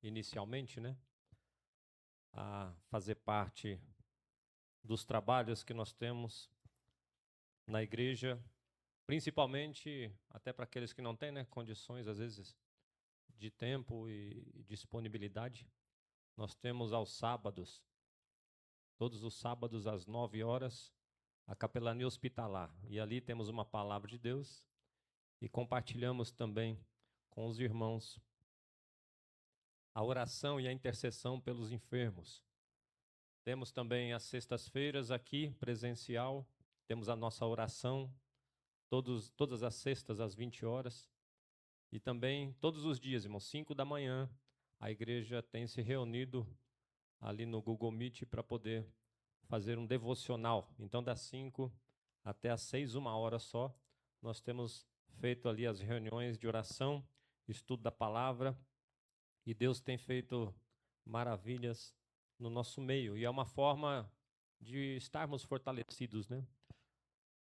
inicialmente, né, a fazer parte dos trabalhos que nós temos na igreja, principalmente até para aqueles que não têm, né, condições, às vezes, de tempo e disponibilidade. Nós temos aos sábados, todos os sábados às 9 horas, a capelania hospitalar. E ali temos uma palavra de Deus e compartilhamos também com os irmãos a oração e a intercessão pelos enfermos. Temos também as sextas-feiras aqui, presencial, temos a nossa oração, todas as sextas às 20 horas. E também todos os dias, irmãos, 5 da manhã, a igreja tem se reunido ali no Google Meet para poder fazer um devocional. Então, das 5 até às 6, 1 hora só, nós temos feito ali as reuniões de oração, estudo da palavra, e Deus tem feito maravilhas no nosso meio. E é uma forma de estarmos fortalecidos, né?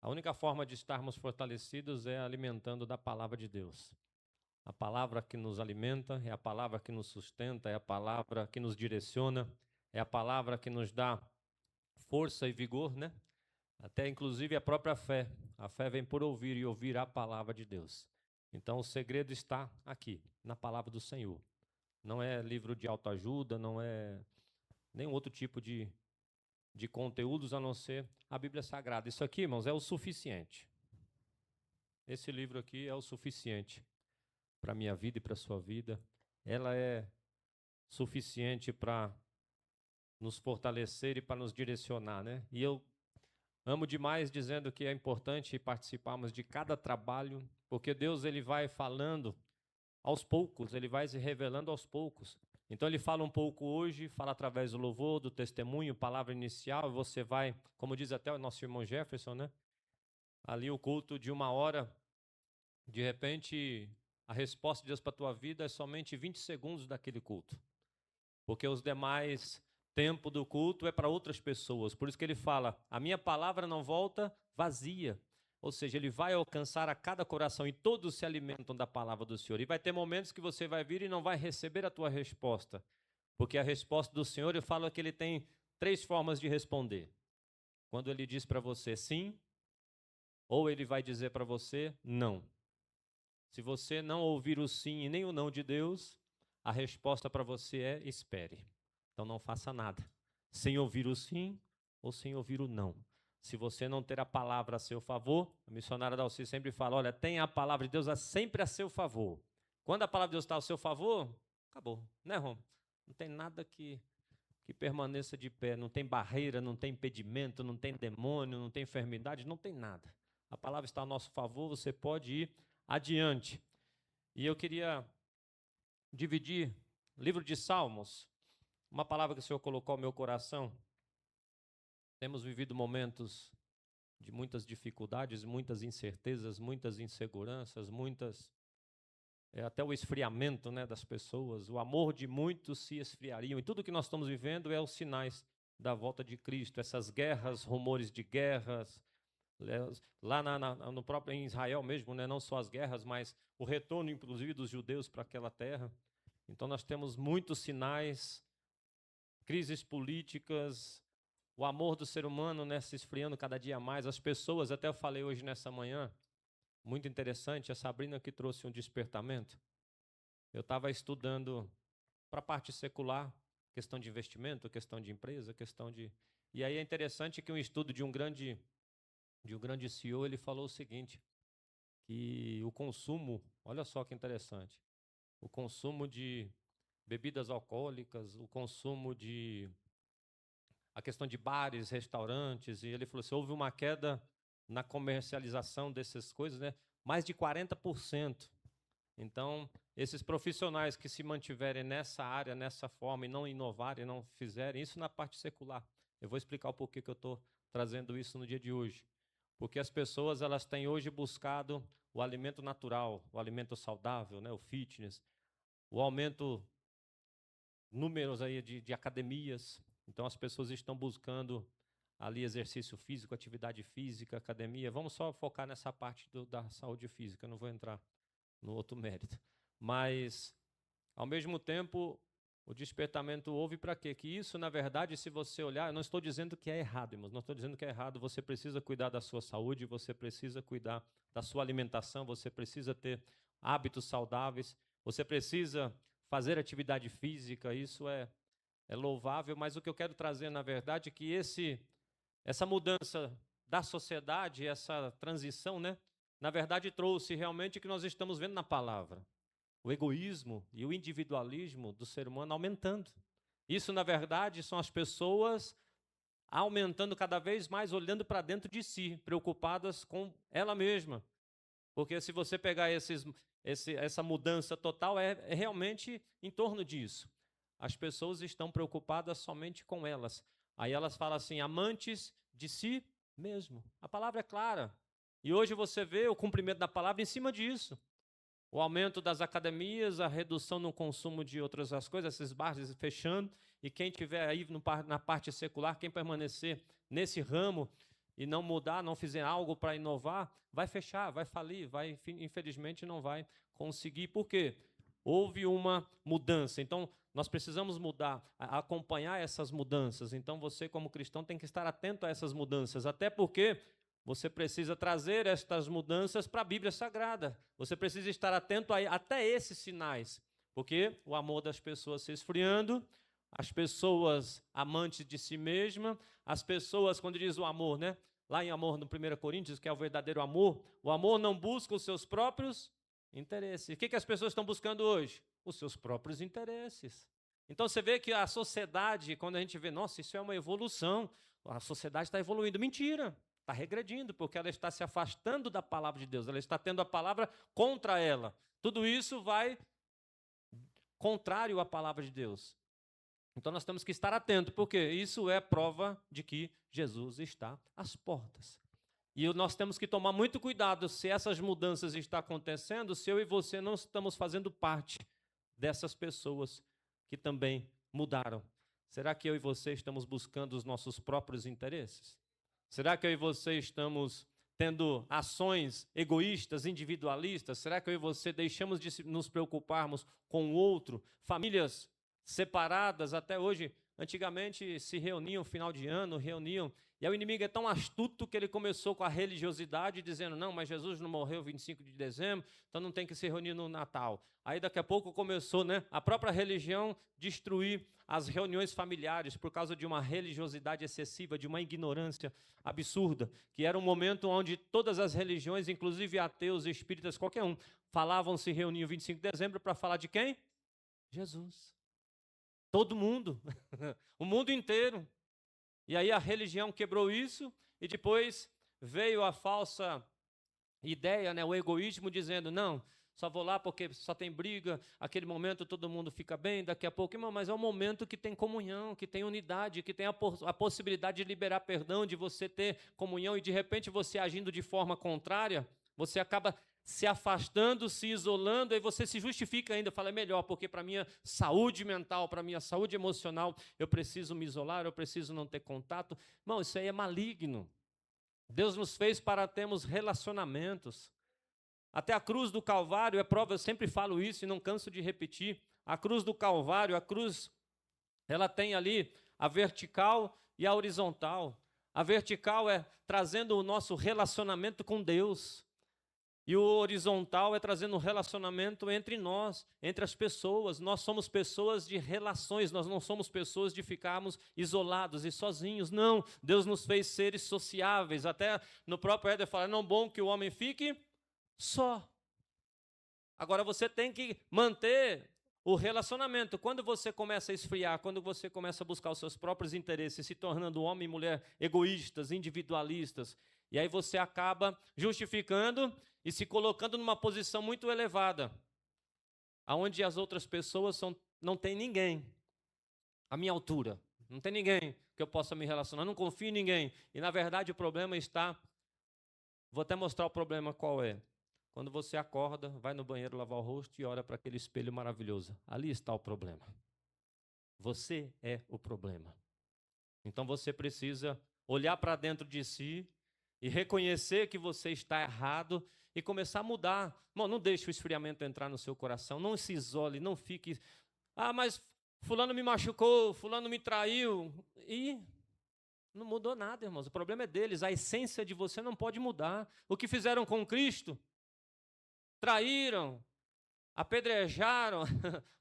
A única forma de estarmos fortalecidos é alimentando da palavra de Deus. A palavra que nos alimenta, é a palavra que nos sustenta, é a palavra que nos direciona, é a palavra que nos dá força e vigor, né? Até inclusive a própria fé. A fé vem por ouvir e ouvir a palavra de Deus. Então o segredo está aqui, na palavra do Senhor. Não é livro de autoajuda, não é nenhum outro tipo de conteúdos a não ser a Bíblia Sagrada. Isso aqui, irmãos, é o suficiente. Esse livro aqui é o suficiente para a minha vida e para a sua vida. Ela é suficiente para nos fortalecer e para nos direcionar, né? E eu amo demais dizendo que é importante participarmos de cada trabalho, porque Deus ele vai falando aos poucos, ele vai se revelando aos poucos. Então ele fala um pouco hoje, fala através do louvor, do testemunho, palavra inicial, e você vai, como diz até o nosso irmão Jefferson, né? Ali o culto de 1 hora, de repente a resposta de Deus para a tua vida é somente 20 segundos daquele culto. Porque os demais tempo do culto é para outras pessoas. Por isso que ele fala, a minha palavra não volta vazia. Ou seja, ele vai alcançar a cada coração e todos se alimentam da palavra do Senhor. E vai ter momentos que você vai vir e não vai receber a tua resposta. Porque a resposta do Senhor, eu falo que ele tem 3 formas de responder. Quando ele diz para você sim, ou ele vai dizer para você não. Se você não ouvir o sim e nem o não de Deus, a resposta para você é espere. Então não faça nada, sem ouvir o sim ou sem ouvir o não. Se você não ter a palavra a seu favor, a missionária Dalci sempre fala, olha, tenha a palavra de Deus sempre a seu favor. Quando a palavra de Deus está ao seu favor, acabou, né, Rom? Não tem nada que permaneça de pé, não tem barreira, não tem impedimento, não tem demônio, não tem enfermidade, não tem nada. A palavra está ao nosso favor, você pode ir adiante. E eu queria dividir livro de Salmos, uma palavra que o Senhor colocou ao meu coração. Temos vivido momentos de muitas dificuldades, muitas incertezas, muitas inseguranças, até o esfriamento, né, das pessoas. O amor de muitos se esfriariam. E tudo que nós estamos vivendo é os sinais da volta de Cristo. Essas guerras, rumores de guerras, lá no próprio em Israel mesmo, né, não só as guerras, mas o retorno, inclusive, dos judeus para aquela terra. Então nós temos muitos sinais, crises políticas, o amor do ser humano, né, se esfriando cada dia mais. As pessoas, até eu falei hoje nessa manhã, muito interessante, a Sabrina que trouxe um despertamento. Eu estava estudando para a parte secular, questão de investimento, questão de empresa, questão de... E aí é interessante que um estudo de um grande CEO, ele falou o seguinte, que o consumo, olha só que interessante, o consumo de bebidas alcoólicas, o consumo a questão de bares, restaurantes, e ele falou assim, houve uma queda na comercialização dessas coisas, né? Mais de 40%. Então, esses profissionais que se mantiverem nessa área, nessa forma, e não inovarem, não fizerem, isso na parte secular. Eu vou explicar o porquê que eu estou trazendo isso no dia de hoje. Porque as pessoas elas têm hoje buscado o alimento natural, o alimento saudável, né, o fitness, o aumento números aí de academias. Então as pessoas estão buscando ali exercício físico, atividade física, academia. Vamos só focar nessa parte da saúde física, eu não vou entrar no outro mérito. Mas, ao mesmo tempo, O despertamento houve para quê? Que isso, na verdade, se você olhar, eu não estou dizendo que é errado, irmãos, não estou dizendo que é errado, você precisa cuidar da sua saúde, você precisa cuidar da sua alimentação, você precisa ter hábitos saudáveis, você precisa fazer atividade física, isso é louvável, mas o que eu quero trazer, na verdade, é que essa mudança da sociedade, essa transição, né, na verdade trouxe realmente o que nós estamos vendo na palavra. O egoísmo e o individualismo do ser humano aumentando. Isso, na verdade, são as pessoas aumentando cada vez mais, olhando para dentro de si, preocupadas com ela mesma. Porque se você pegar essa mudança total, é realmente em torno disso. As pessoas estão preocupadas somente com elas. Aí elas falam assim, amantes de si mesmo. A palavra é clara. E hoje você vê o cumprimento da palavra em cima disso. O aumento das academias, a redução no consumo de outras coisas, esses bares fechando, e quem tiver aí na parte secular, quem permanecer nesse ramo e não mudar, não fizer algo para inovar, vai fechar, vai falir, infelizmente não vai conseguir. Por quê? Houve uma mudança. Então, nós precisamos mudar, acompanhar essas mudanças. Então, você como cristão tem que estar atento a essas mudanças, até porque você precisa trazer estas mudanças para a Bíblia Sagrada. Você precisa estar atento até esses sinais, porque o amor das pessoas se esfriando, as pessoas amantes de si mesma, as pessoas, quando diz o amor, né? Lá em amor, no 1 Coríntios, que é o verdadeiro amor, o amor não busca os seus próprios interesses. O que as pessoas estão buscando hoje? Os seus próprios interesses. Então você vê que a sociedade, quando a gente vê, nossa, isso é uma evolução, a sociedade está evoluindo. Mentira! Está regredindo, porque ela está se afastando da palavra de Deus, ela está tendo a palavra contra ela. Tudo isso vai contrário à palavra de Deus. Então nós temos que estar atentos, porque isso é prova de que Jesus está às portas. E nós temos que tomar muito cuidado se essas mudanças estão acontecendo, se eu e você não estamos fazendo parte dessas pessoas que também mudaram. Será que eu e você estamos buscando os nossos próprios interesses? Será que eu e você estamos tendo ações egoístas, individualistas? Será que eu e você deixamos de nos preocuparmos com o outro? Famílias separadas até hoje, antigamente se reuniam no final de ano, e o inimigo é tão astuto que ele começou com a religiosidade, dizendo, não, mas Jesus não morreu 25 de dezembro, então não tem que se reunir no Natal. Aí daqui a pouco começou, né, a própria religião destruir as reuniões familiares por causa de uma religiosidade excessiva, de uma ignorância absurda, que era um momento onde todas as religiões, inclusive ateus, espíritas, qualquer um, se reuniam 25 de dezembro para falar de quem? Jesus. Todo mundo, o mundo inteiro. E aí a religião quebrou isso e depois veio a falsa ideia, né, o egoísmo, dizendo, não, só vou lá porque só tem briga, aquele momento todo mundo fica bem, daqui a pouco, mas é um momento que tem comunhão, que tem unidade, que tem a possibilidade de liberar perdão, de você ter comunhão, e de repente você agindo de forma contrária, você acaba se afastando, se isolando, aí você se justifica ainda, fala, é melhor, porque para a minha saúde mental, para a minha saúde emocional, eu preciso me isolar, eu preciso não ter contato. Não, isso aí é maligno. Deus nos fez para termos relacionamentos. Até a cruz do Calvário é prova, eu sempre falo isso e não canso de repetir, a cruz do Calvário, a cruz, ela tem ali a vertical e a horizontal. A vertical é trazendo o nosso relacionamento com Deus. E o horizontal é trazendo um relacionamento entre nós, entre as pessoas. Nós somos pessoas de relações, nós não somos pessoas de ficarmos isolados e sozinhos. Não, Deus nos fez seres sociáveis. Até no próprio Éder fala, não é bom que o homem fique só. Agora você tem que manter o relacionamento. Quando você começa a esfriar, quando você começa a buscar os seus próprios interesses, se tornando homem e mulher egoístas, individualistas, e aí você acaba justificando e se colocando numa posição muito elevada, onde as outras pessoas não tem ninguém à minha altura, não tem ninguém que eu possa me relacionar, não confio em ninguém. E na verdade o problema está, vou até mostrar o problema qual é. Quando você acorda, vai no banheiro lavar o rosto e olha para aquele espelho maravilhoso. Ali está o problema. Você é o problema. Então você precisa olhar para dentro de si e reconhecer que você está errado e começar a mudar. Não deixe o esfriamento entrar no seu coração, não se isole, não fique... mas fulano me machucou, fulano me traiu, e não mudou nada, irmãos. O problema é deles, a essência de você não pode mudar. O que fizeram com Cristo? Traíram, apedrejaram,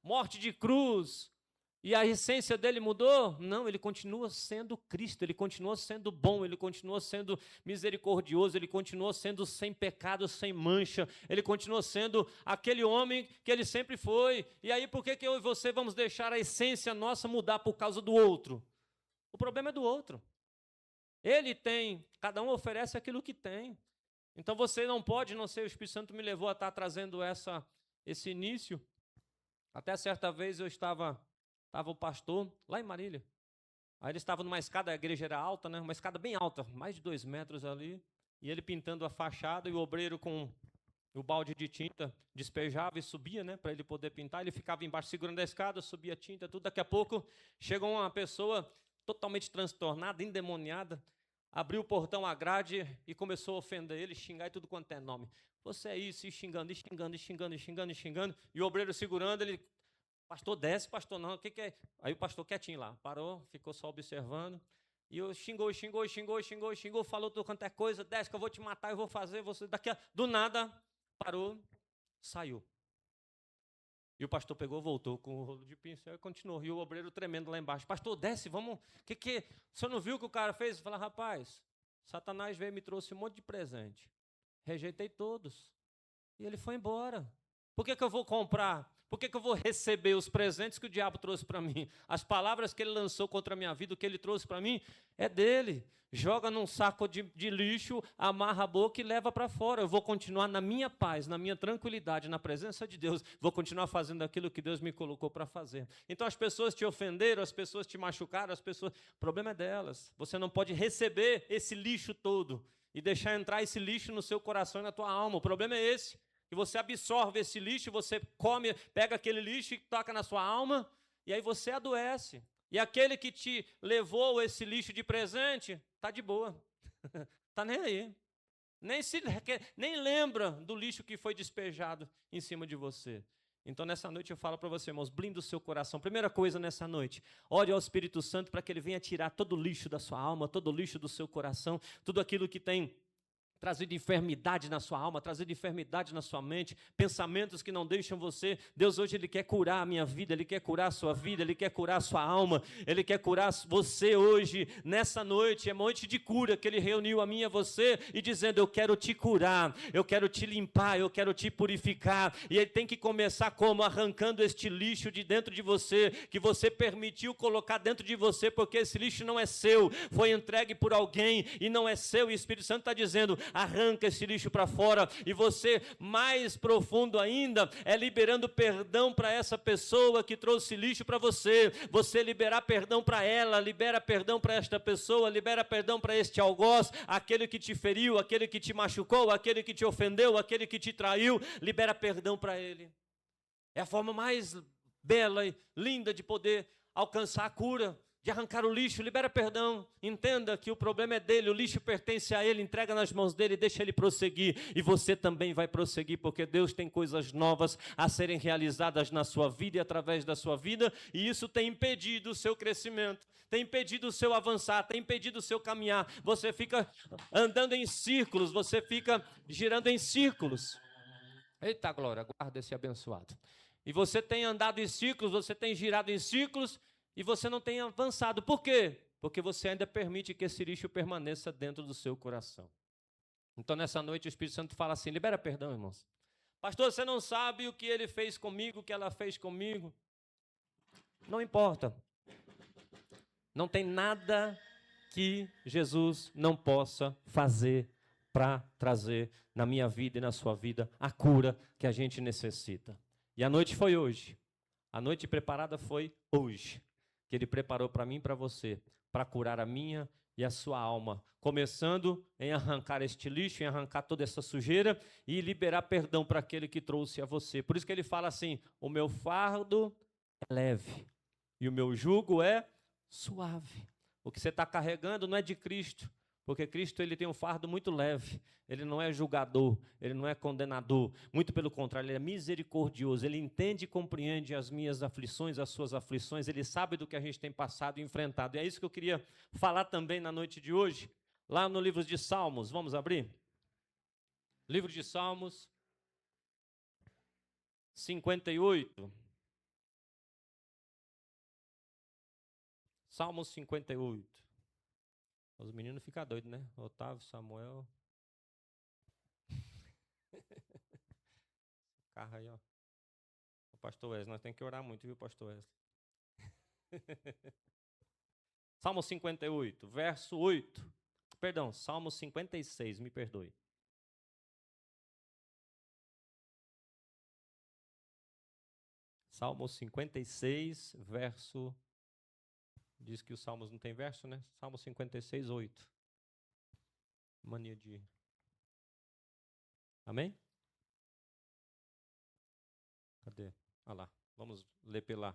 morte de cruz, e a essência dele mudou? Não, ele continua sendo Cristo, ele continua sendo bom, ele continua sendo misericordioso, ele continua sendo sem pecado, sem mancha, ele continua sendo aquele homem que ele sempre foi. E aí por que eu e você vamos deixar a essência nossa mudar por causa do outro? O problema é do outro. Ele tem, cada um oferece aquilo que tem. Então você não pode, não sei, o Espírito Santo me levou a estar trazendo esse início. Até certa vez eu estava o pastor lá em Marília. Aí ele estava numa escada, a igreja era alta, né? Uma escada bem alta, mais de 2 metros ali. E ele pintando a fachada e o obreiro com o balde de tinta despejava e subia, né? Para ele poder pintar. Ele ficava embaixo segurando a escada, subia a tinta, tudo. Daqui a pouco chegou uma pessoa totalmente transtornada, endemoniada, abriu o portão, a grade e começou a ofender ele, xingar e tudo quanto é nome. Você é isso, e xingando, e xingando, e xingando, e xingando, e xingando. E o obreiro segurando, ele... Pastor, desce, pastor, não, o que é? Aí o pastor quietinho lá, parou, ficou só observando. E eu xingou, falou tudo quanto é coisa, desce que eu vou te matar, eu vou fazer, você... Do nada, parou, saiu. E o pastor pegou, voltou com o rolo de pincel e continuou. E o obreiro tremendo lá embaixo. Pastor, desce, vamos... O senhor não viu o que o cara fez? Eu falei, rapaz, Satanás veio e me trouxe um monte de presente. Rejeitei todos. E ele foi embora. Por que eu vou comprar? Por que eu vou receber os presentes que o diabo trouxe para mim? As palavras que ele lançou contra a minha vida, o que ele trouxe para mim, é dele. Joga num saco de lixo, amarra a boca e leva para fora. Eu vou continuar na minha paz, na minha tranquilidade, na presença de Deus. Vou continuar fazendo aquilo que Deus me colocou para fazer. Então as pessoas te ofenderam, as pessoas te machucaram, o problema é delas. Você não pode receber esse lixo todo e deixar entrar esse lixo no seu coração e na tua alma. O problema é esse. E você absorve esse lixo, você come, pega aquele lixo e toca na sua alma, e aí você adoece. E aquele que te levou esse lixo de presente, está de boa, está nem aí. Nem lembra do lixo que foi despejado em cima de você. Então, nessa noite eu falo para você, irmãos, blinda o seu coração. Primeira coisa nessa noite, ore ao Espírito Santo para que ele venha tirar todo o lixo da sua alma, todo o lixo do seu coração, tudo aquilo que tem trazido enfermidade na sua alma, trazido enfermidade na sua mente, pensamentos que não deixam você. Deus hoje Ele quer curar a minha vida, Ele quer curar a sua vida, Ele quer curar a sua alma, Ele quer curar você hoje, nessa noite. É noite de cura que Ele reuniu a mim e a você e dizendo, eu quero te curar, eu quero te limpar, eu quero te purificar. E Ele tem que começar como? Arrancando este lixo de dentro de você, que você permitiu colocar dentro de você, porque esse lixo não é seu, foi entregue por alguém e não é seu. E o Espírito Santo está dizendo, arranca esse lixo para fora. E você, mais profundo ainda, é liberando perdão para essa pessoa que trouxe lixo para você. Você liberar perdão para ela, libera perdão para esta pessoa, libera perdão para este algoz, aquele que te feriu, aquele que te machucou, aquele que te ofendeu, aquele que te traiu, libera perdão para ele. É a forma mais bela e linda de poder alcançar a cura, de arrancar o lixo. Libera perdão, entenda que o problema é dele, o lixo pertence a ele, entrega nas mãos dele, deixa ele prosseguir, e você também vai prosseguir, porque Deus tem coisas novas a serem realizadas na sua vida e através da sua vida, e isso tem impedido o seu crescimento, tem impedido o seu avançar, tem impedido o seu caminhar. Você fica andando em círculos, você fica girando em círculos. Eita glória, guarda esse abençoado. E você tem andado em círculos, você tem girado em círculos, e você não tem avançado. Por quê? Porque você ainda permite que esse lixo permaneça dentro do seu coração. Então, nessa noite, o Espírito Santo fala assim, libera perdão, irmãos. Pastor, você não sabe o que ele fez comigo, o que ela fez comigo. Não importa. Não tem nada que Jesus não possa fazer para trazer na minha vida e na sua vida a cura que a gente necessita. E a noite foi hoje. A noite preparada foi hoje, que Ele preparou para mim e para você, para curar a minha e a sua alma, começando em arrancar este lixo, em arrancar toda essa sujeira e liberar perdão para aquele que trouxe a você. Por isso que Ele fala assim, o meu fardo é leve e o meu jugo é suave. O que você está carregando não é de Cristo, Porque Cristo ele tem um fardo muito leve, ele não é julgador, ele não é condenador, muito pelo contrário, ele é misericordioso, ele entende e compreende as minhas aflições, as suas aflições, ele sabe do que a gente tem passado e enfrentado. E é isso que eu queria falar também na noite de hoje, lá no livro de Salmos. Vamos abrir? Livro de Salmos 58. Salmos 58. Os meninos ficam doidos, né? Otávio, Samuel. Carro aí, ó. O pastor Wesley, nós temos que orar muito, viu, pastor Wesley? Salmo 58, verso 8. Perdão, Salmo 56, me perdoe. Salmo 56, verso... Diz que os salmos não tem verso, né? Salmo 56, 8. Mania de... Amém? Cadê? Olha lá. Vamos ler pela...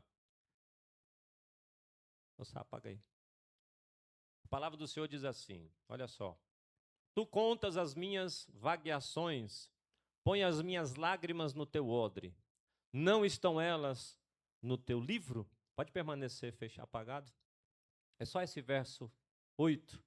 Nossa, apaga aí. A palavra do Senhor diz assim, olha só. Tu contas as minhas vagueações, põe as minhas lágrimas no teu odre. Não estão elas no teu livro? Pode permanecer apagado? É só esse verso 8.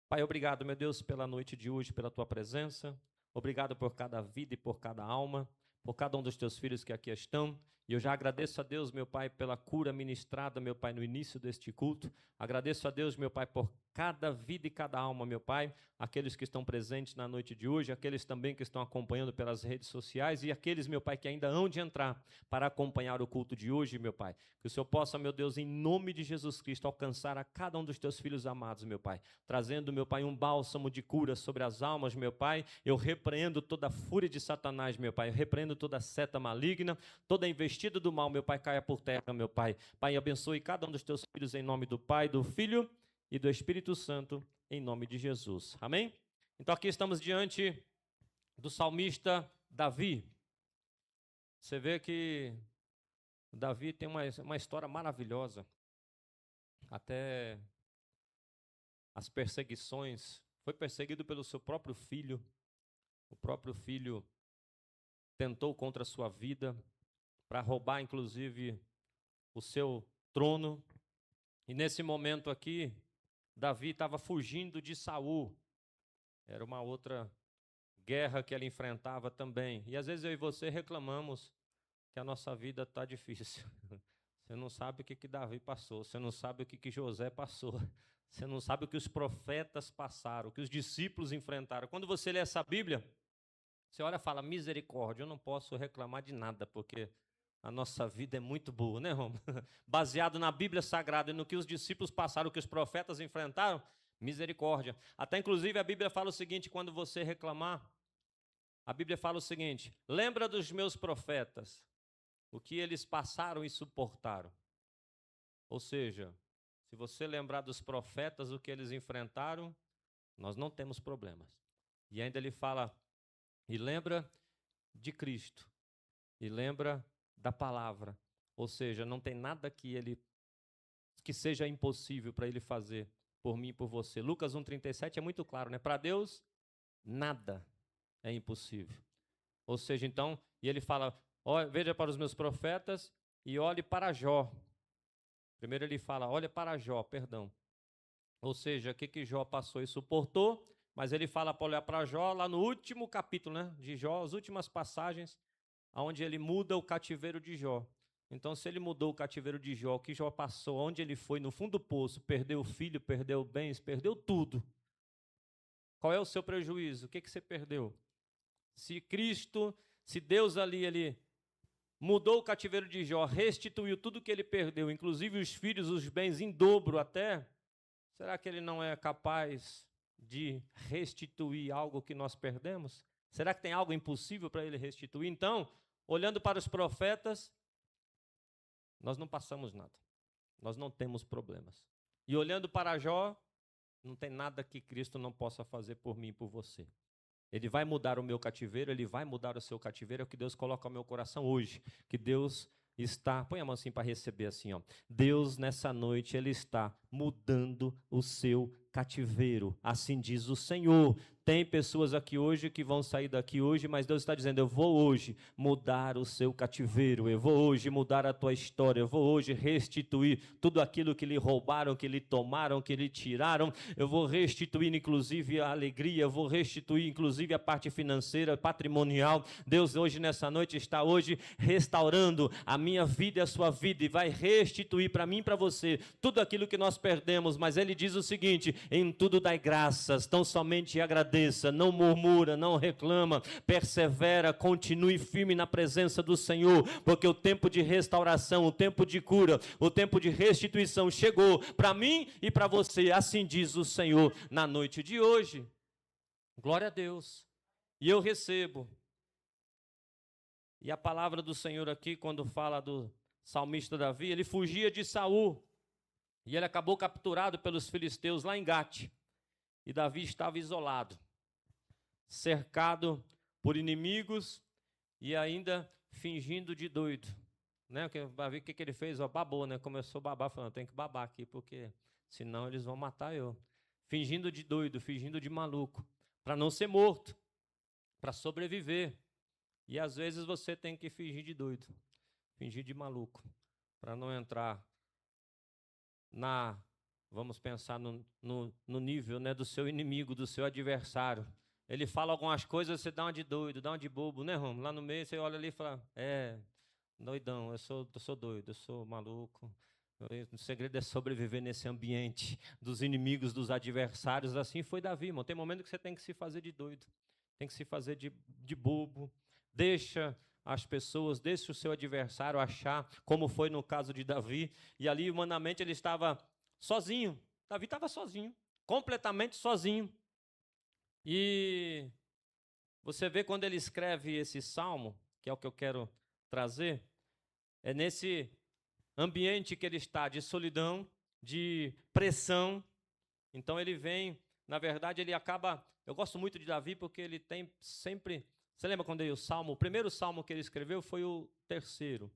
Pai, obrigado, meu Deus, pela noite de hoje, pela tua presença. Obrigado por cada vida e por cada alma, por cada um dos teus filhos que aqui estão. E eu já agradeço a Deus, meu Pai, pela cura ministrada, meu Pai, no início deste culto. Agradeço a Deus, meu Pai, por cada vida e cada alma, meu Pai, aqueles que estão presentes na noite de hoje, aqueles também que estão acompanhando pelas redes sociais e aqueles, meu Pai, que ainda hão de entrar para acompanhar o culto de hoje, meu Pai. Que o Senhor possa, meu Deus, em nome de Jesus Cristo, alcançar a cada um dos teus filhos amados, meu Pai, trazendo, meu Pai, um bálsamo de cura sobre as almas, meu Pai. Eu repreendo toda a fúria de Satanás, meu Pai. Eu repreendo toda a seta maligna, toda a investida do mal, meu Pai, caia por terra, meu Pai. Pai, abençoe cada um dos teus filhos em nome do Pai, do Filho e do Espírito Santo, em nome de Jesus. Amém? Então aqui estamos diante do salmista Davi. Você vê que Davi tem uma história maravilhosa. Até as perseguições, foi perseguido pelo seu próprio filho. O próprio filho tentou contra a sua vida para roubar, inclusive, o seu trono. E nesse momento aqui, Davi estava fugindo de Saul. Era uma outra guerra que ele enfrentava também. E às vezes eu e você reclamamos que a nossa vida está difícil. Você não sabe o que Davi passou, você não sabe o que José passou, você não sabe o que os profetas passaram, o que os discípulos enfrentaram. Quando você lê essa Bíblia, você olha e fala, misericórdia, eu não posso reclamar de nada, porque a nossa vida é muito boa, né, Roma? Baseado na Bíblia Sagrada e no que os discípulos passaram, o que os profetas enfrentaram, misericórdia. Até inclusive a Bíblia fala o seguinte, quando você reclamar, a Bíblia fala o seguinte, lembra dos meus profetas, o que eles passaram e suportaram. Ou seja, se você lembrar dos profetas, o que eles enfrentaram, nós não temos problemas. E ainda ele fala, e lembra de Cristo, e lembra da palavra. Ou seja, não tem nada que seja impossível para ele fazer por mim e por você. Lucas 1,37 é muito claro, né? Para Deus, nada é impossível. Ou seja, então, e ele fala, veja para os meus profetas e olhe para Jó. Primeiro ele fala, olha para Jó, perdão. Ou seja, o que Jó passou e suportou, mas ele fala para olhar para Jó lá no último capítulo, né, de Jó, as últimas passagens, onde ele muda o cativeiro de Jó. Então, se ele mudou o cativeiro de Jó, o que Jó passou, onde ele foi, no fundo do poço, perdeu o filho, perdeu bens, perdeu tudo. Qual é o seu prejuízo? O que você perdeu? Se Cristo, se Deus ali, ele mudou o cativeiro de Jó, restituiu tudo que ele perdeu, inclusive os filhos, os bens em dobro até, será que ele não é capaz de restituir algo que nós perdemos? Será que tem algo impossível para ele restituir? Então, olhando para os profetas, nós não passamos nada. Nós não temos problemas. E olhando para Jó, não tem nada que Cristo não possa fazer por mim e por você. Ele vai mudar o meu cativeiro, ele vai mudar o seu cativeiro, é o que Deus coloca no meu coração hoje. Que Deus está, põe a mão assim para receber assim, ó. Deus nessa noite, ele está mudando o seu cativeiro, assim diz o Senhor. Tem pessoas aqui hoje que vão sair daqui hoje, mas Deus está dizendo, eu vou hoje mudar o seu cativeiro, eu vou hoje mudar a tua história, eu vou hoje restituir tudo aquilo que lhe roubaram, que lhe tomaram, que lhe tiraram, eu vou restituir inclusive a alegria, eu vou restituir inclusive a parte financeira, patrimonial. Deus hoje nessa noite está hoje restaurando a minha vida e a sua vida e vai restituir para mim e para você tudo aquilo que nós perdemos, mas Ele diz o seguinte, em tudo dai graças, tão somente agradeça, não murmura, não reclama, persevera, continue firme na presença do Senhor, porque o tempo de restauração, o tempo de cura, o tempo de restituição chegou para mim e para você, assim diz o Senhor na noite de hoje. Glória a Deus. E eu recebo. E a palavra do Senhor aqui, quando fala do salmista Davi, ele fugia de Saul, e ele acabou capturado pelos filisteus lá em Gate. E Davi estava isolado, cercado por inimigos e ainda fingindo de doido. Né? Davi, o que ele fez? Babou, né? Começou a babar, falando, tem que babar aqui, porque senão eles vão matar eu. Fingindo de doido, fingindo de maluco, para não ser morto, para sobreviver. E às vezes você tem que fingir de doido, fingir de maluco, para não entrar vamos pensar no nível, né, do seu inimigo, do seu adversário. Ele fala algumas coisas, você dá uma de doido, dá uma de bobo, né, Romulo? Lá no meio você olha ali e fala, doidão, eu sou doido, eu sou maluco. O segredo é sobreviver nesse ambiente dos inimigos, dos adversários. Assim foi Davi, irmão. Tem momento que você tem que se fazer de doido, tem que se fazer de bobo. Deixa as pessoas, deixa o seu adversário achar, como foi no caso de Davi. E ali, humanamente, ele estava sozinho. Davi estava sozinho, completamente sozinho. E você vê quando ele escreve esse salmo, que é o que eu quero trazer, é nesse ambiente que ele está de solidão, de pressão. Então ele vem, na verdade, ele acaba... Eu gosto muito de Davi porque ele tem sempre... Você lembra quando o primeiro salmo que ele escreveu foi o terceiro.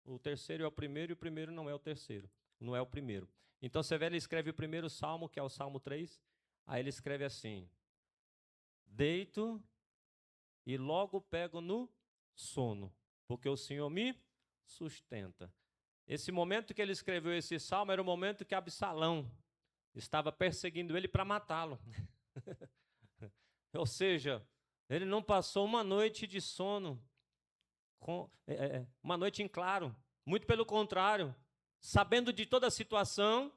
O terceiro é o primeiro e o primeiro não é o terceiro, não é o primeiro. Então você vê, ele escreve o primeiro salmo, que é o Salmo 3, aí ele escreve assim, deito e logo pego no sono, porque o Senhor me sustenta. Esse momento que ele escreveu esse salmo era o momento que Absalão estava perseguindo ele para matá-lo. Ou seja, ele não passou uma noite de sono, uma noite em claro, muito pelo contrário, sabendo de toda a situação,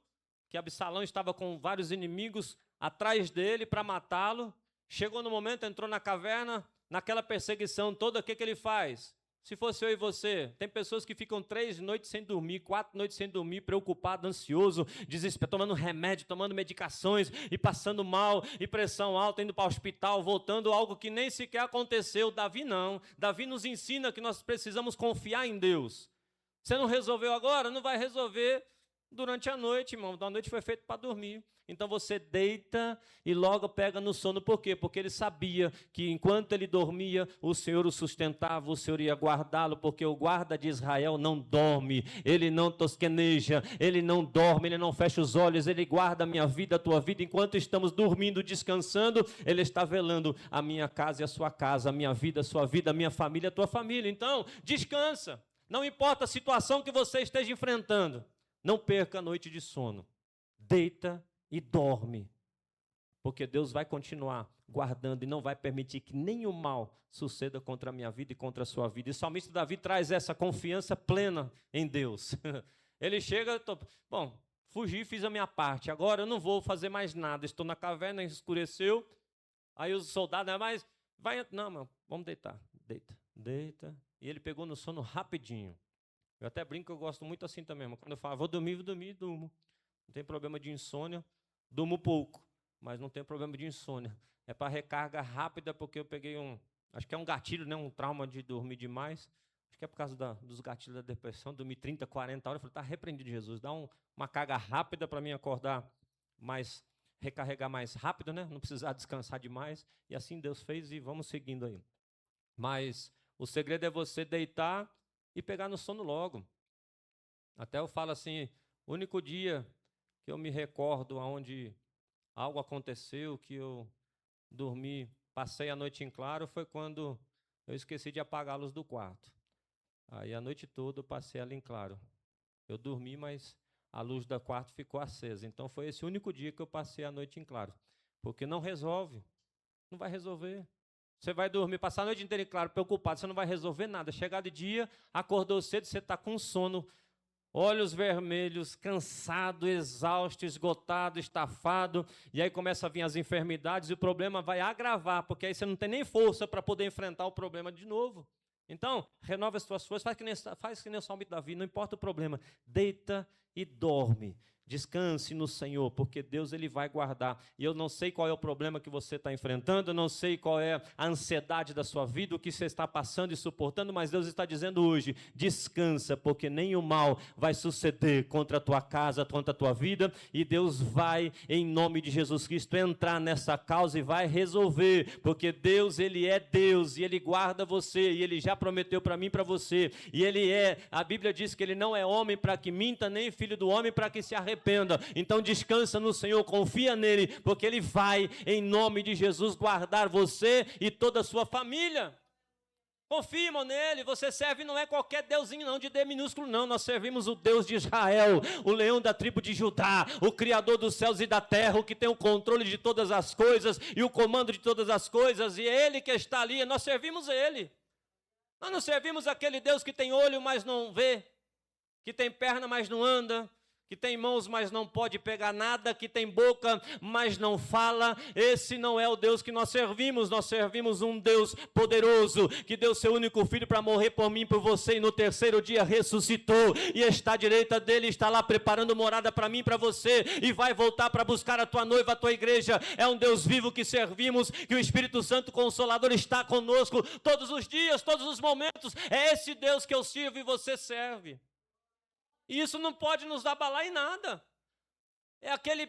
que Absalão estava com vários inimigos atrás dele para matá-lo, chegou no momento, entrou na caverna, naquela perseguição toda, o que ele faz? Se fosse eu e você, tem pessoas que ficam 3 noites sem dormir, 4 noites sem dormir, preocupado, ansioso, desesperado, tomando remédio, tomando medicações, e passando mal, e pressão alta, indo para o hospital, voltando, algo que nem sequer aconteceu. Davi não. Davi nos ensina que nós precisamos confiar em Deus. Você não resolveu agora? Não vai resolver durante a noite, irmão. A noite foi feita para dormir. Então você deita e logo pega no sono. Por quê? Porque ele sabia que enquanto ele dormia, o Senhor o sustentava, o Senhor ia guardá-lo, porque o guarda de Israel não dorme, ele não tosqueneja, ele não dorme, ele não fecha os olhos, ele guarda a minha vida, a tua vida. Enquanto estamos dormindo, descansando, ele está velando a minha casa e a sua casa, a minha vida, a sua vida, a minha família, a tua família. Então, descansa. Não importa a situação que você esteja enfrentando, não perca a noite de sono. Deita e dorme, porque Deus vai continuar guardando e não vai permitir que nenhum mal suceda contra a minha vida e contra a sua vida. E o salmista Davi traz essa confiança plena em Deus. Ele chega, fugi, fiz a minha parte, agora eu não vou fazer mais nada, estou na caverna, escureceu, aí os soldados, vamos deitar, deita, e ele pegou no sono rapidinho. Eu até brinco que eu gosto muito assim também, mas quando eu falo, vou dormir, durmo. Não tem problema de insônia, durmo pouco, mas não tem problema de insônia. É para recarga rápida, porque eu peguei acho que é um gatilho, né, um trauma de dormir demais. Acho que é por causa dos gatilhos da depressão, dormir 30, 40 horas. Eu falei, está repreendido, Jesus, dá uma carga rápida para mim acordar mais, recarregar mais rápido, né, não precisar descansar demais. E assim Deus fez e vamos seguindo aí. Mas o segredo é você deitar e pegar no sono logo. Até eu falo assim, o único dia que eu me recordo onde algo aconteceu que eu dormi, passei a noite em claro, foi quando eu esqueci de apagar a luz do quarto. Aí a noite toda eu passei ela em claro. Eu dormi, mas a luz do quarto ficou acesa. Então foi esse único dia que eu passei a noite em claro. Porque não resolve, não vai resolver. Você vai dormir, passar a noite inteira em claro, preocupado, você não vai resolver nada. Chegar de dia, acordou cedo, você está com sono, olhos vermelhos, cansado, exausto, esgotado, estafado, e aí começa a vir as enfermidades e o problema vai agravar, porque aí você não tem nem força para poder enfrentar o problema de novo. Então, renova as suas forças, faz que nem o salmo de Davi, não importa o problema, deita e dorme. Descanse no Senhor, porque Deus ele vai guardar. E eu não sei qual é o problema que você está enfrentando, eu não sei qual é a ansiedade da sua vida, o que você está passando e suportando, mas Deus está dizendo hoje, descansa, porque nenhum mal vai suceder contra a tua casa, contra a tua vida, e Deus vai, em nome de Jesus Cristo, entrar nessa causa e vai resolver, porque Deus, ele é Deus, e ele guarda você, e ele já prometeu para mim e para você, e a Bíblia diz que ele não é homem para que minta, nem filho do homem para que se arrependa. Então descansa no Senhor, confia nele, porque ele vai, em nome de Jesus, guardar você e toda a sua família. Confia, irmão, nele. Você serve não é qualquer deusinho não, de D minúsculo não. Nós servimos o Deus de Israel, o leão da tribo de Judá, o Criador dos céus e da terra, o que tem o controle de todas as coisas e o comando de todas as coisas, e é ele que está ali. Nós servimos ele. Nós não servimos aquele Deus que tem olho, mas não vê, que tem perna, mas não anda, que tem mãos, mas não pode pegar nada, que tem boca, mas não fala. Esse não é o Deus que nós servimos um Deus poderoso, que deu seu único filho para morrer por mim e por você, e no terceiro dia ressuscitou, e está à direita dele, está lá preparando morada para mim e para você, e vai voltar para buscar a tua noiva, a tua igreja. É um Deus vivo que servimos, que o Espírito Santo Consolador está conosco todos os dias, todos os momentos. É esse Deus que eu sirvo e você serve. E isso não pode nos abalar em nada. É aquele,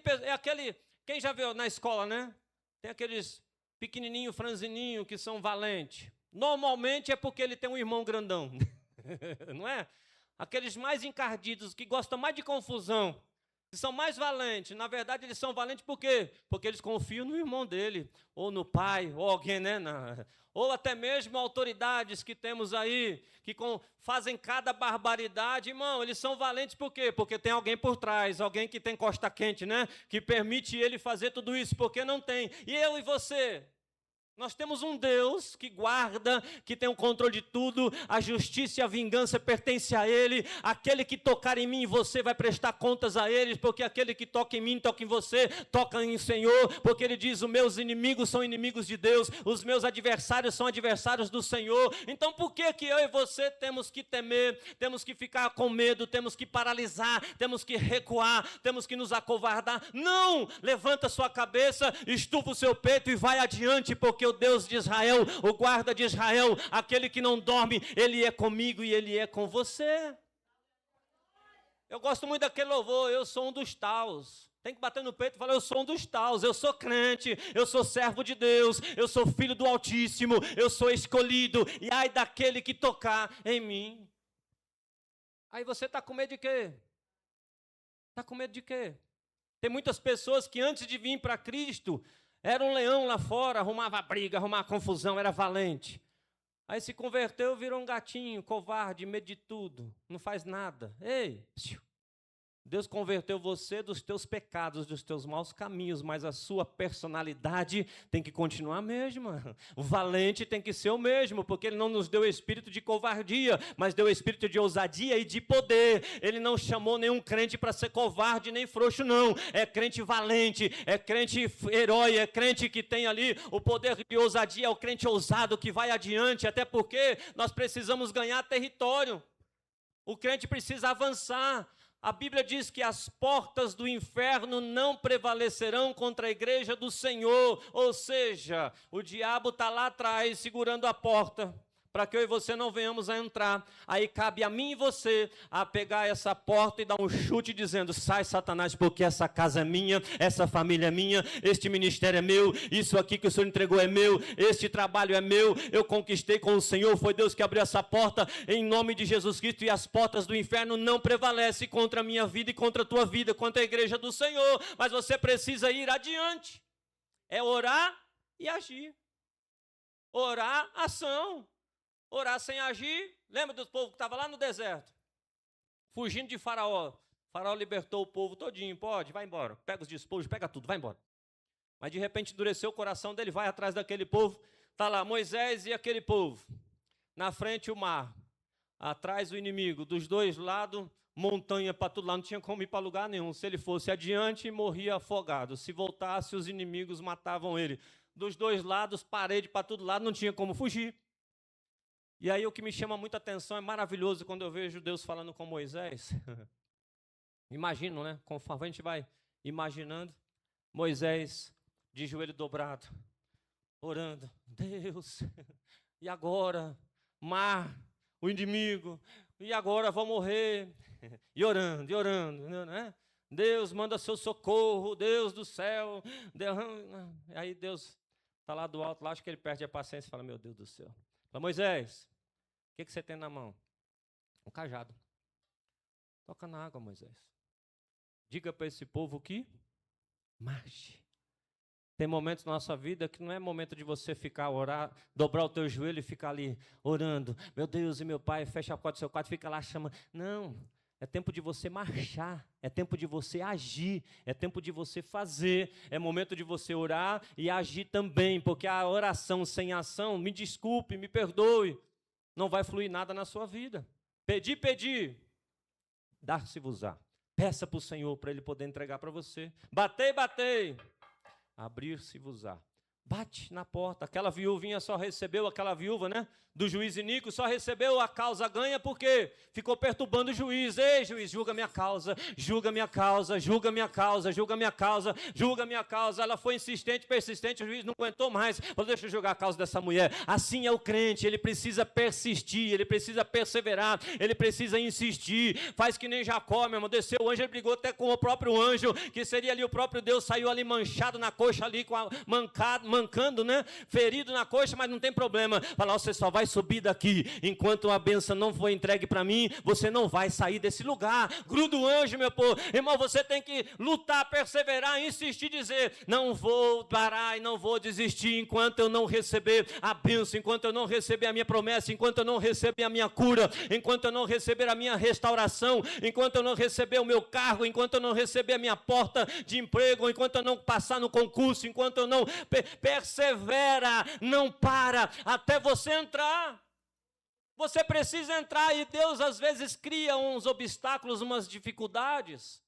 quem já viu na escola, né? Tem aqueles pequenininho, franzininho, que são valentes. Normalmente é porque ele tem um irmão grandão, não é? Aqueles mais encardidos, que gostam mais de confusão, que são mais valentes. Na verdade, eles são valentes por quê? Porque eles confiam no irmão dele, ou no pai, ou alguém, né? Ou até mesmo autoridades que temos aí, que fazem cada barbaridade. Irmão, eles são valentes por quê? Porque tem alguém por trás, alguém que tem costa quente, né? Que permite ele fazer tudo isso, porque não tem. E eu e você? Nós temos um Deus que guarda, que tem o controle de tudo, a justiça e a vingança pertencem a Ele. Aquele que tocar em mim e você vai prestar contas a Ele, porque aquele que toca em mim, toca em você, toca em Senhor, porque Ele diz, os meus inimigos são inimigos de Deus, os meus adversários são adversários do Senhor. Então por que eu e você temos que temer, temos que ficar com medo, temos que paralisar, temos que recuar, temos que nos acovardar? Não! Levanta sua cabeça, estufa o seu peito e vai adiante, porque o Deus de Israel, o guarda de Israel, aquele que não dorme, Ele é comigo e Ele é com você. Eu gosto muito daquele louvor, eu sou um dos taus. Tem que bater no peito e falar, eu sou um dos taus, eu sou crente, eu sou servo de Deus, eu sou filho do Altíssimo, eu sou escolhido, e ai daquele que tocar em mim. Aí você está com medo de quê? Está com medo de quê? Tem muitas pessoas que antes de vir para Cristo, era um leão lá fora, arrumava briga, arrumava confusão, era valente. Aí se converteu, virou um gatinho, covarde, medo de tudo, não faz nada. Ei, Deus converteu você dos teus pecados, dos teus maus caminhos, mas a sua personalidade tem que continuar a mesma. O valente tem que ser o mesmo, porque Ele não nos deu espírito de covardia, mas deu espírito de ousadia e de poder. Ele não chamou nenhum crente para ser covarde nem frouxo, não. É crente valente, é crente herói, é crente que tem ali o poder de ousadia, é o crente ousado que vai adiante, até porque nós precisamos ganhar território. O crente precisa avançar. A Bíblia diz que as portas do inferno não prevalecerão contra a igreja do Senhor. Ou seja, o diabo está lá atrás segurando a porta para que eu e você não venhamos a entrar. Aí cabe a mim e você a pegar essa porta e dar um chute dizendo: sai, Satanás, porque essa casa é minha, essa família é minha, este ministério é meu, isso aqui que o Senhor entregou é meu, este trabalho é meu, eu conquistei com o Senhor, foi Deus que abriu essa porta, em nome de Jesus Cristo, e as portas do inferno não prevalecem contra a minha vida e contra a tua vida, contra a igreja do Senhor. Mas você precisa ir adiante, é orar e agir. Orar, ação. Orar sem agir. Lembra do povo que estava lá no deserto, fugindo de Faraó? Faraó libertou o povo todinho. Pode, vai embora. Pega os despojos, pega tudo, vai embora. Mas de repente endureceu o coração dele, vai atrás daquele povo. Está lá Moisés e aquele povo. Na frente o mar. Atrás o inimigo. Dos dois lados, montanha para todo lado. Não tinha como ir para lugar nenhum. Se ele fosse adiante, morria afogado. Se voltasse, os inimigos matavam ele. Dos dois lados, parede para todo lado, não tinha como fugir. E aí o que me chama muita atenção, é maravilhoso quando eu vejo Deus falando com Moisés. Imagino, né? Conforme a gente vai imaginando, Moisés de joelho dobrado, orando: Deus, e agora? Mar, o inimigo, e agora vou morrer. E orando, né? Deus, manda seu socorro, Deus do céu. Deus... Aí Deus está lá do alto, lá, acho que ele perde a paciência e fala: meu Deus do céu. Fala: Moisés, o que você tem na mão? Um cajado. Toca na água, Moisés. Diga para esse povo que marche. Tem momentos na nossa vida que não é momento de você ficar, orar, dobrar o teu joelho e ficar ali orando. Meu Deus e meu Pai, fecha a porta do seu quarto, fica lá chamando. Não, é tempo de você marchar, é tempo de você agir, é tempo de você fazer, é momento de você orar e agir também, porque a oração sem ação, me desculpe, me perdoe, não vai fluir nada na sua vida. Pedir, dar-se-vos-á. Peça para o Senhor para Ele poder entregar para você. Batei, abrir-se-vos-á. Bate na porta. Aquela viúvinha só recebeu, aquela viúva, né, do juiz Inico, só recebeu a causa ganha porque ficou perturbando o juiz. Ei, juiz, julga minha causa, julga minha causa, julga minha causa, julga minha causa, julga minha causa. Ela foi insistente, persistente, o juiz não aguentou mais. Falou: deixa eu julgar a causa dessa mulher. Assim é o crente, ele precisa persistir, ele precisa perseverar, ele precisa insistir. Faz que nem Jacó, meu irmão, desceu o anjo, ele brigou até com o próprio anjo, que seria ali o próprio Deus, saiu ali manchado na coxa ali, com a mancando, né? Ferido na coxa, mas não tem problema. Fala: você só vai subir daqui enquanto a bênção não for entregue para mim, você não vai sair desse lugar. Gruda o anjo, meu povo. Irmão, você tem que lutar, perseverar, insistir, dizer: não vou parar e não vou desistir enquanto eu não receber a bênção, enquanto eu não receber a minha promessa, enquanto eu não receber a minha cura, enquanto eu não receber a minha restauração, enquanto eu não receber o meu cargo, enquanto eu não receber a minha porta de emprego, enquanto eu não passar no concurso, enquanto eu não persevera, não para até você entrar. Você precisa entrar, e Deus às vezes cria uns obstáculos, umas dificuldades.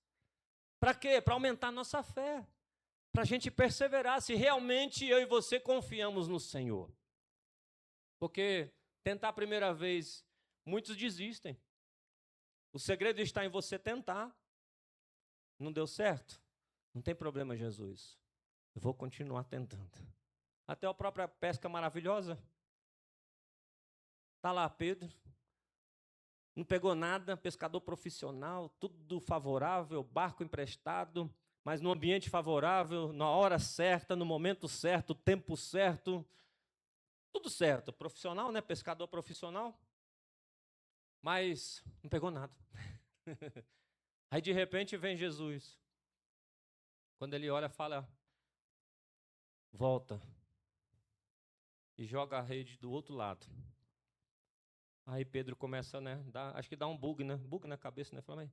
Para quê? Para aumentar a nossa fé, para a gente perseverar, se realmente eu e você confiamos no Senhor. Porque tentar a primeira vez, muitos desistem. O segredo está em você tentar. Não deu certo? Não tem problema, Jesus. Eu vou continuar tentando. Até a própria pesca maravilhosa. Está lá Pedro, não pegou nada, pescador profissional, tudo favorável, barco emprestado, mas no ambiente favorável, na hora certa, no momento certo, tempo certo, tudo certo. Profissional, né? Pescador profissional, mas não pegou nada. Aí de repente vem Jesus. Quando ele olha, fala: volta, e joga a rede do outro lado. Aí Pedro começa, né, acho que dá um bug na cabeça, né? Fala: mas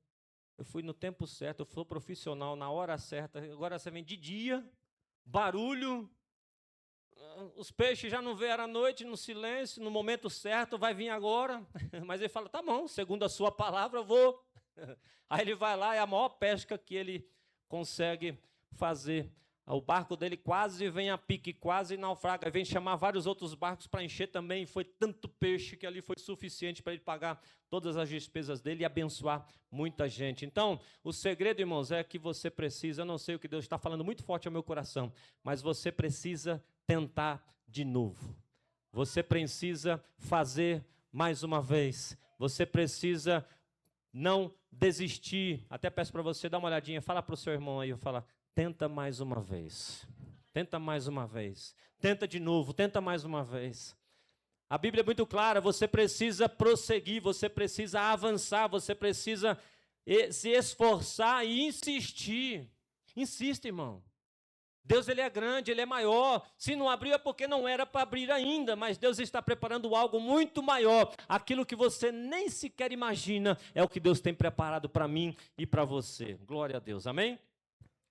eu fui no tempo certo, eu sou profissional, na hora certa, agora você vem de dia, barulho, os peixes já não vieram à noite, no silêncio, no momento certo, vai vir agora. Mas ele fala: tá bom, segundo a sua palavra, eu vou. Aí ele vai lá, é a maior pesca que ele consegue fazer. O barco dele quase vem a pique, quase naufraga. Vem chamar vários outros barcos para encher também. Foi tanto peixe que ali foi suficiente para ele pagar todas as despesas dele e abençoar muita gente. Então, o segredo, irmãos, é que você precisa, eu não sei o que Deus está falando muito forte ao meu coração, mas você precisa tentar de novo. Você precisa fazer mais uma vez. Você precisa não desistir. Até peço para você dar uma olhadinha. Fala para o seu irmão aí. Fala, tenta mais uma vez. Tenta mais uma vez. Tenta de novo. Tenta mais uma vez. A Bíblia é muito clara. Você precisa prosseguir. Você precisa avançar. Você precisa se esforçar e insistir. Insista, irmão. Deus, ele é grande, ele é maior. Se não abriu é porque não era para abrir ainda, mas Deus está preparando algo muito maior. Aquilo que você nem sequer imagina é o que Deus tem preparado para mim e para você. Glória a Deus, amém?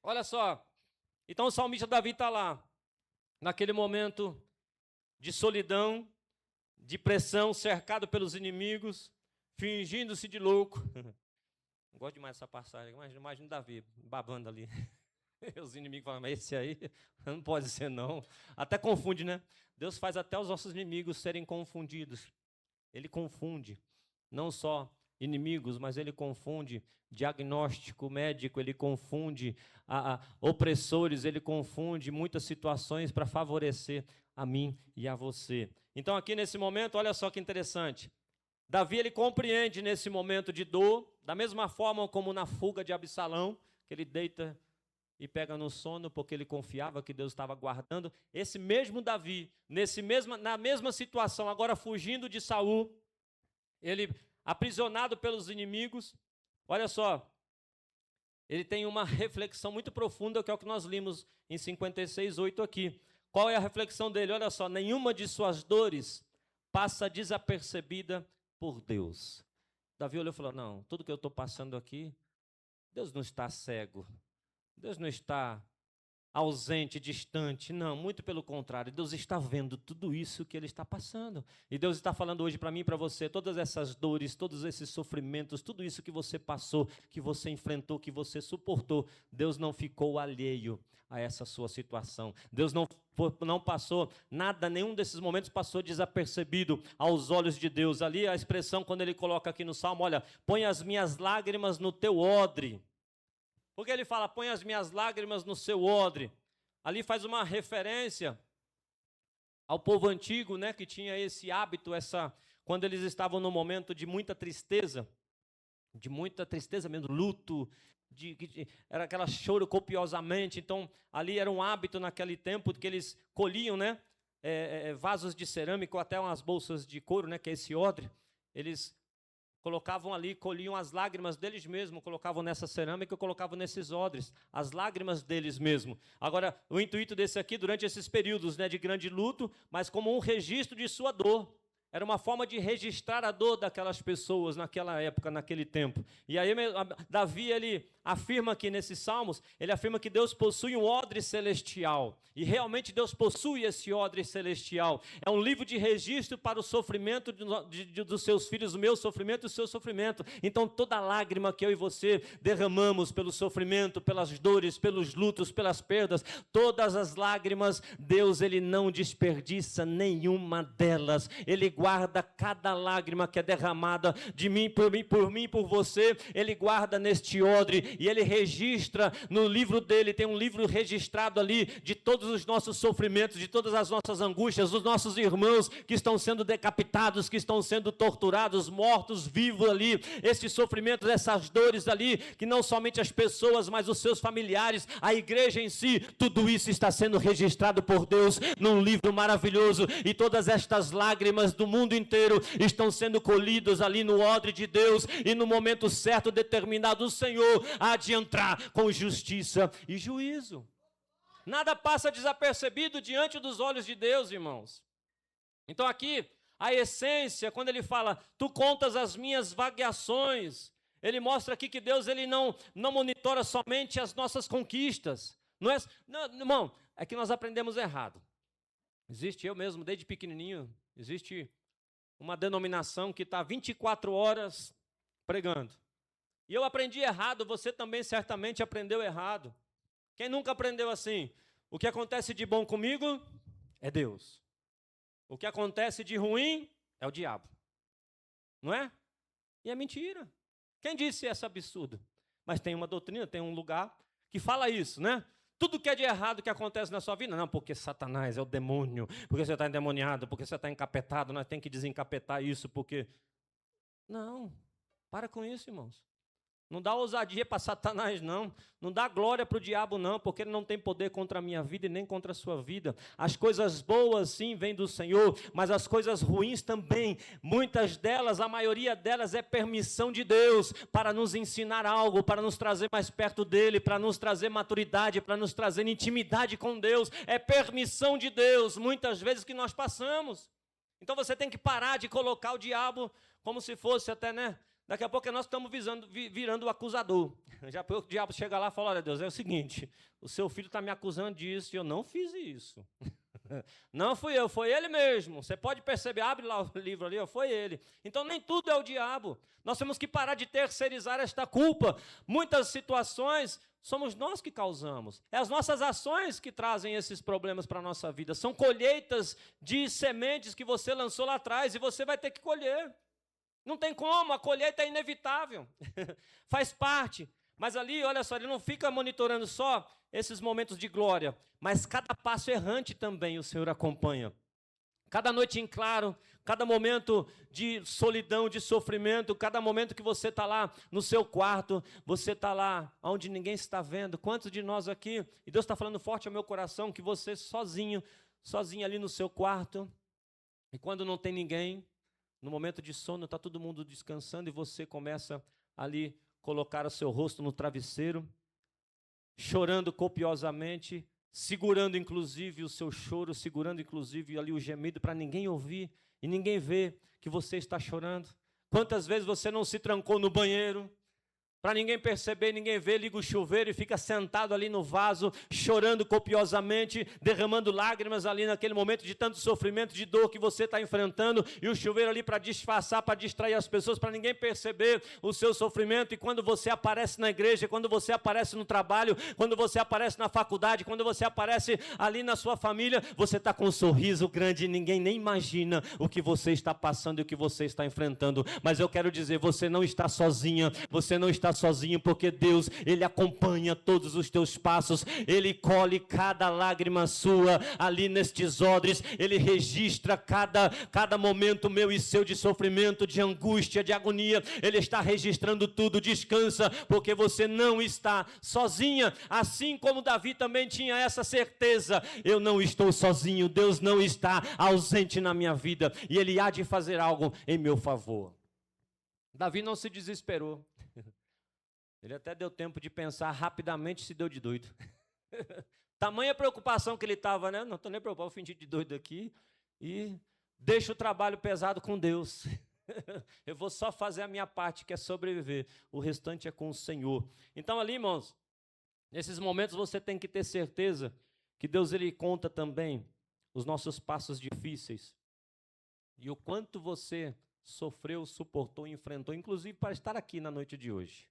Olha só, então o salmista Davi está lá, naquele momento de solidão, de pressão, cercado pelos inimigos, fingindo-se de louco. Gosto demais dessa passagem, imagina Davi babando ali. Os inimigos falam, mas esse aí não pode ser não. Até confunde, né? Deus faz até os nossos inimigos serem confundidos. Ele confunde, não só inimigos, mas ele confunde diagnóstico médico, ele confunde opressores, ele confunde muitas situações para favorecer a mim e a você. Então aqui nesse momento, olha só que interessante. Davi, ele compreende nesse momento de dor, da mesma forma como na fuga de Absalão, que ele deita e pega no sono porque ele confiava que Deus estava guardando. Esse mesmo Davi, na mesma situação, agora fugindo de Saul, ele aprisionado pelos inimigos, olha só, ele tem uma reflexão muito profunda, que é o que nós limos em 56:8 aqui. Qual é a reflexão dele? Olha só, nenhuma de suas dores passa desapercebida por Deus. Davi olhou e falou, não, tudo que eu estou passando aqui, Deus não está cego. Deus não está ausente, distante, não, muito pelo contrário, Deus está vendo tudo isso que ele está passando, e Deus está falando hoje para mim e para você, todas essas dores, todos esses sofrimentos, tudo isso que você passou, que você enfrentou, que você suportou, Deus não ficou alheio a essa sua situação, Deus não passou nada, nenhum desses momentos passou desapercebido aos olhos de Deus. Ali a expressão, quando ele coloca aqui no Salmo, olha, põe as minhas lágrimas no teu odre. Porque ele fala, põe as minhas lágrimas no seu odre. Ali faz uma referência ao povo antigo, né, que tinha esse hábito, quando eles estavam num momento de muita tristeza mesmo, luto, era aquela choro copiosamente. Então, ali era um hábito naquele tempo que eles colhiam, né, vasos de cerâmica ou até umas bolsas de couro, né, que é esse odre, eles colocavam ali, colhiam as lágrimas deles mesmos, colocavam nessa cerâmica, colocavam nesses odres, as lágrimas deles mesmos. Agora, o intuito desse aqui, durante esses períodos, né, de grande luto, mas como um registro de sua dor. Era uma forma de registrar a dor daquelas pessoas naquela época, naquele tempo. E aí Davi, ele afirma aqui nesses salmos, ele afirma que Deus possui um odre celestial. E realmente Deus possui esse odre celestial. É um livro de registro para o sofrimento dos seus filhos, o meu sofrimento e o seu sofrimento. Então toda lágrima que eu e você derramamos pelo sofrimento, pelas dores, pelos lutos, pelas perdas, todas as lágrimas, Deus, ele não desperdiça nenhuma delas. Ele guarda cada lágrima que é derramada de mim, por mim, por você. Ele guarda neste odre e ele registra no livro dele. Tem um livro registrado ali de todos os nossos sofrimentos, de todas as nossas angústias, dos nossos irmãos que estão sendo decapitados, que estão sendo torturados, mortos, vivos ali. Esses sofrimentos, essas dores ali, que não somente as pessoas, mas os seus familiares, a igreja em si, tudo isso está sendo registrado por Deus num livro maravilhoso. E todas estas lágrimas do mundo inteiro estão sendo colhidos ali no odre de Deus, e no momento certo, determinado, o Senhor há de entrar com justiça e juízo. Nada passa desapercebido diante dos olhos de Deus, irmãos. Então aqui, a essência, quando ele fala, tu contas as minhas vagueações, ele mostra aqui que Deus, ele não monitora somente as nossas conquistas. Não, irmão, é que nós aprendemos errado. Existe, eu mesmo, desde pequenininho, existe uma denominação que está 24 horas pregando. E eu aprendi errado, você também certamente aprendeu errado. Quem nunca aprendeu assim? O que acontece de bom comigo é Deus. O que acontece de ruim é o diabo. Não é? E é mentira. Quem disse esse absurdo? Mas tem uma doutrina, tem um lugar que fala isso, né? Tudo que é de errado que acontece na sua vida, não, porque Satanás é o demônio, porque você está endemoniado, porque você está encapetado, nós temos que desencapetar isso, porque... Não, para com isso, irmãos. Não dá ousadia para Satanás, não. Não dá glória para o diabo, não, porque ele não tem poder contra a minha vida e nem contra a sua vida. As coisas boas, sim, vêm do Senhor, mas as coisas ruins também. Muitas delas, a maioria delas é permissão de Deus para nos ensinar algo, para nos trazer mais perto dEle, para nos trazer maturidade, para nos trazer intimidade com Deus. É permissão de Deus, muitas vezes, que nós passamos. Então você tem que parar de colocar o diabo como se fosse até, né? Daqui a pouco nós estamos virando o acusador. Já o diabo chega lá e fala, olha Deus, é o seguinte, o seu filho está me acusando disso e eu não fiz isso. Não fui eu, foi ele mesmo. Você pode perceber, abre lá o livro ali, foi ele. Então nem tudo é o diabo. Nós temos que parar de terceirizar esta culpa. Muitas situações somos nós que causamos. É as nossas ações que trazem esses problemas para a nossa vida. São colheitas de sementes que você lançou lá atrás e você vai ter que colher. Não tem como, a colheita é inevitável, faz parte. Mas ali, olha só, ele não fica monitorando só esses momentos de glória, mas cada passo errante também o Senhor acompanha. Cada noite em claro, cada momento de solidão, de sofrimento, cada momento que você está lá no seu quarto, você está lá onde ninguém está vendo. Quantos de nós aqui, e Deus está falando forte ao meu coração, que você sozinho ali no seu quarto, e quando não tem ninguém, no momento de sono, está todo mundo descansando e você começa ali colocar o seu rosto no travesseiro, chorando copiosamente, segurando inclusive o seu choro, segurando inclusive ali o gemido para ninguém ouvir e ninguém ver que você está chorando. Quantas vezes você não se trancou no banheiro, para ninguém perceber, ninguém ver, liga o chuveiro e fica sentado ali no vaso, chorando copiosamente, derramando lágrimas ali naquele momento de tanto sofrimento, de dor que você está enfrentando, e o chuveiro ali para disfarçar, para distrair as pessoas, para ninguém perceber o seu sofrimento. E quando você aparece na igreja, quando você aparece no trabalho, quando você aparece na faculdade, quando você aparece ali na sua família, você está com um sorriso grande e ninguém nem imagina o que você está passando e o que você está enfrentando. Mas eu quero dizer, você não está sozinha, você não está sozinho, porque Deus, Ele acompanha todos os teus passos, Ele colhe cada lágrima sua ali nestes odres, Ele registra cada momento meu e seu de sofrimento, de angústia, de agonia, Ele está registrando tudo. Descansa, porque você não está sozinha, assim como Davi também tinha essa certeza, eu não estou sozinho, Deus não está ausente na minha vida, e Ele há de fazer algo em meu favor. Davi não se desesperou. Ele até deu tempo de pensar rapidamente, se deu de doido. Tamanha preocupação que ele estava, né? Não estou nem preocupado, vou fingir de doido aqui. E deixa o trabalho pesado com Deus. Eu vou só fazer a minha parte, que é sobreviver. O restante é com o Senhor. Então ali, irmãos, nesses momentos você tem que ter certeza que Deus, Ele conta também os nossos passos difíceis. E o quanto você sofreu, suportou, enfrentou, inclusive para estar aqui na noite de hoje.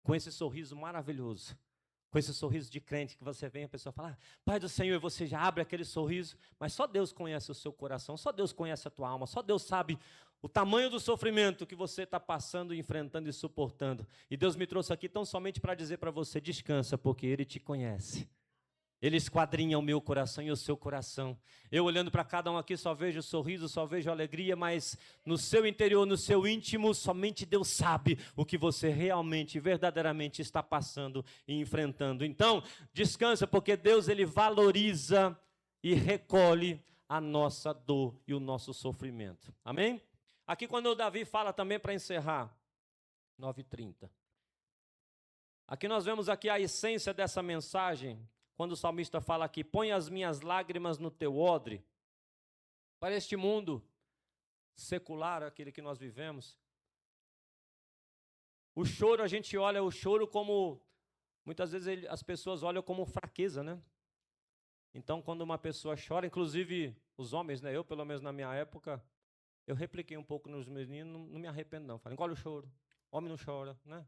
Com esse sorriso maravilhoso, com esse sorriso de crente que você vem, a pessoa fala, Pai do Senhor, e você já abre aquele sorriso, mas só Deus conhece o seu coração, só Deus conhece a tua alma, só Deus sabe o tamanho do sofrimento que você está passando, enfrentando e suportando. E Deus me trouxe aqui tão somente para dizer para você, descansa, porque Ele te conhece. Ele esquadrinha o meu coração e o seu coração. Eu olhando para cada um aqui só vejo sorriso, só vejo alegria, mas no seu interior, no seu íntimo, somente Deus sabe o que você realmente, verdadeiramente está passando e enfrentando. Então, descansa, porque Deus, Ele valoriza e recolhe a nossa dor e o nosso sofrimento. Amém? Aqui quando o Davi fala também, para encerrar, 9h30. Aqui nós vemos aqui a essência dessa mensagem, quando o salmista fala aqui, põe as minhas lágrimas no teu odre. Para este mundo secular, aquele que nós vivemos, o choro, a gente olha o choro como, muitas vezes as pessoas olham como fraqueza, né? Então, quando uma pessoa chora, inclusive os homens, né? Eu, pelo menos na minha época, eu repliquei um pouco nos meninos, não me arrependo não. Falei, engole o choro, homem não chora, né?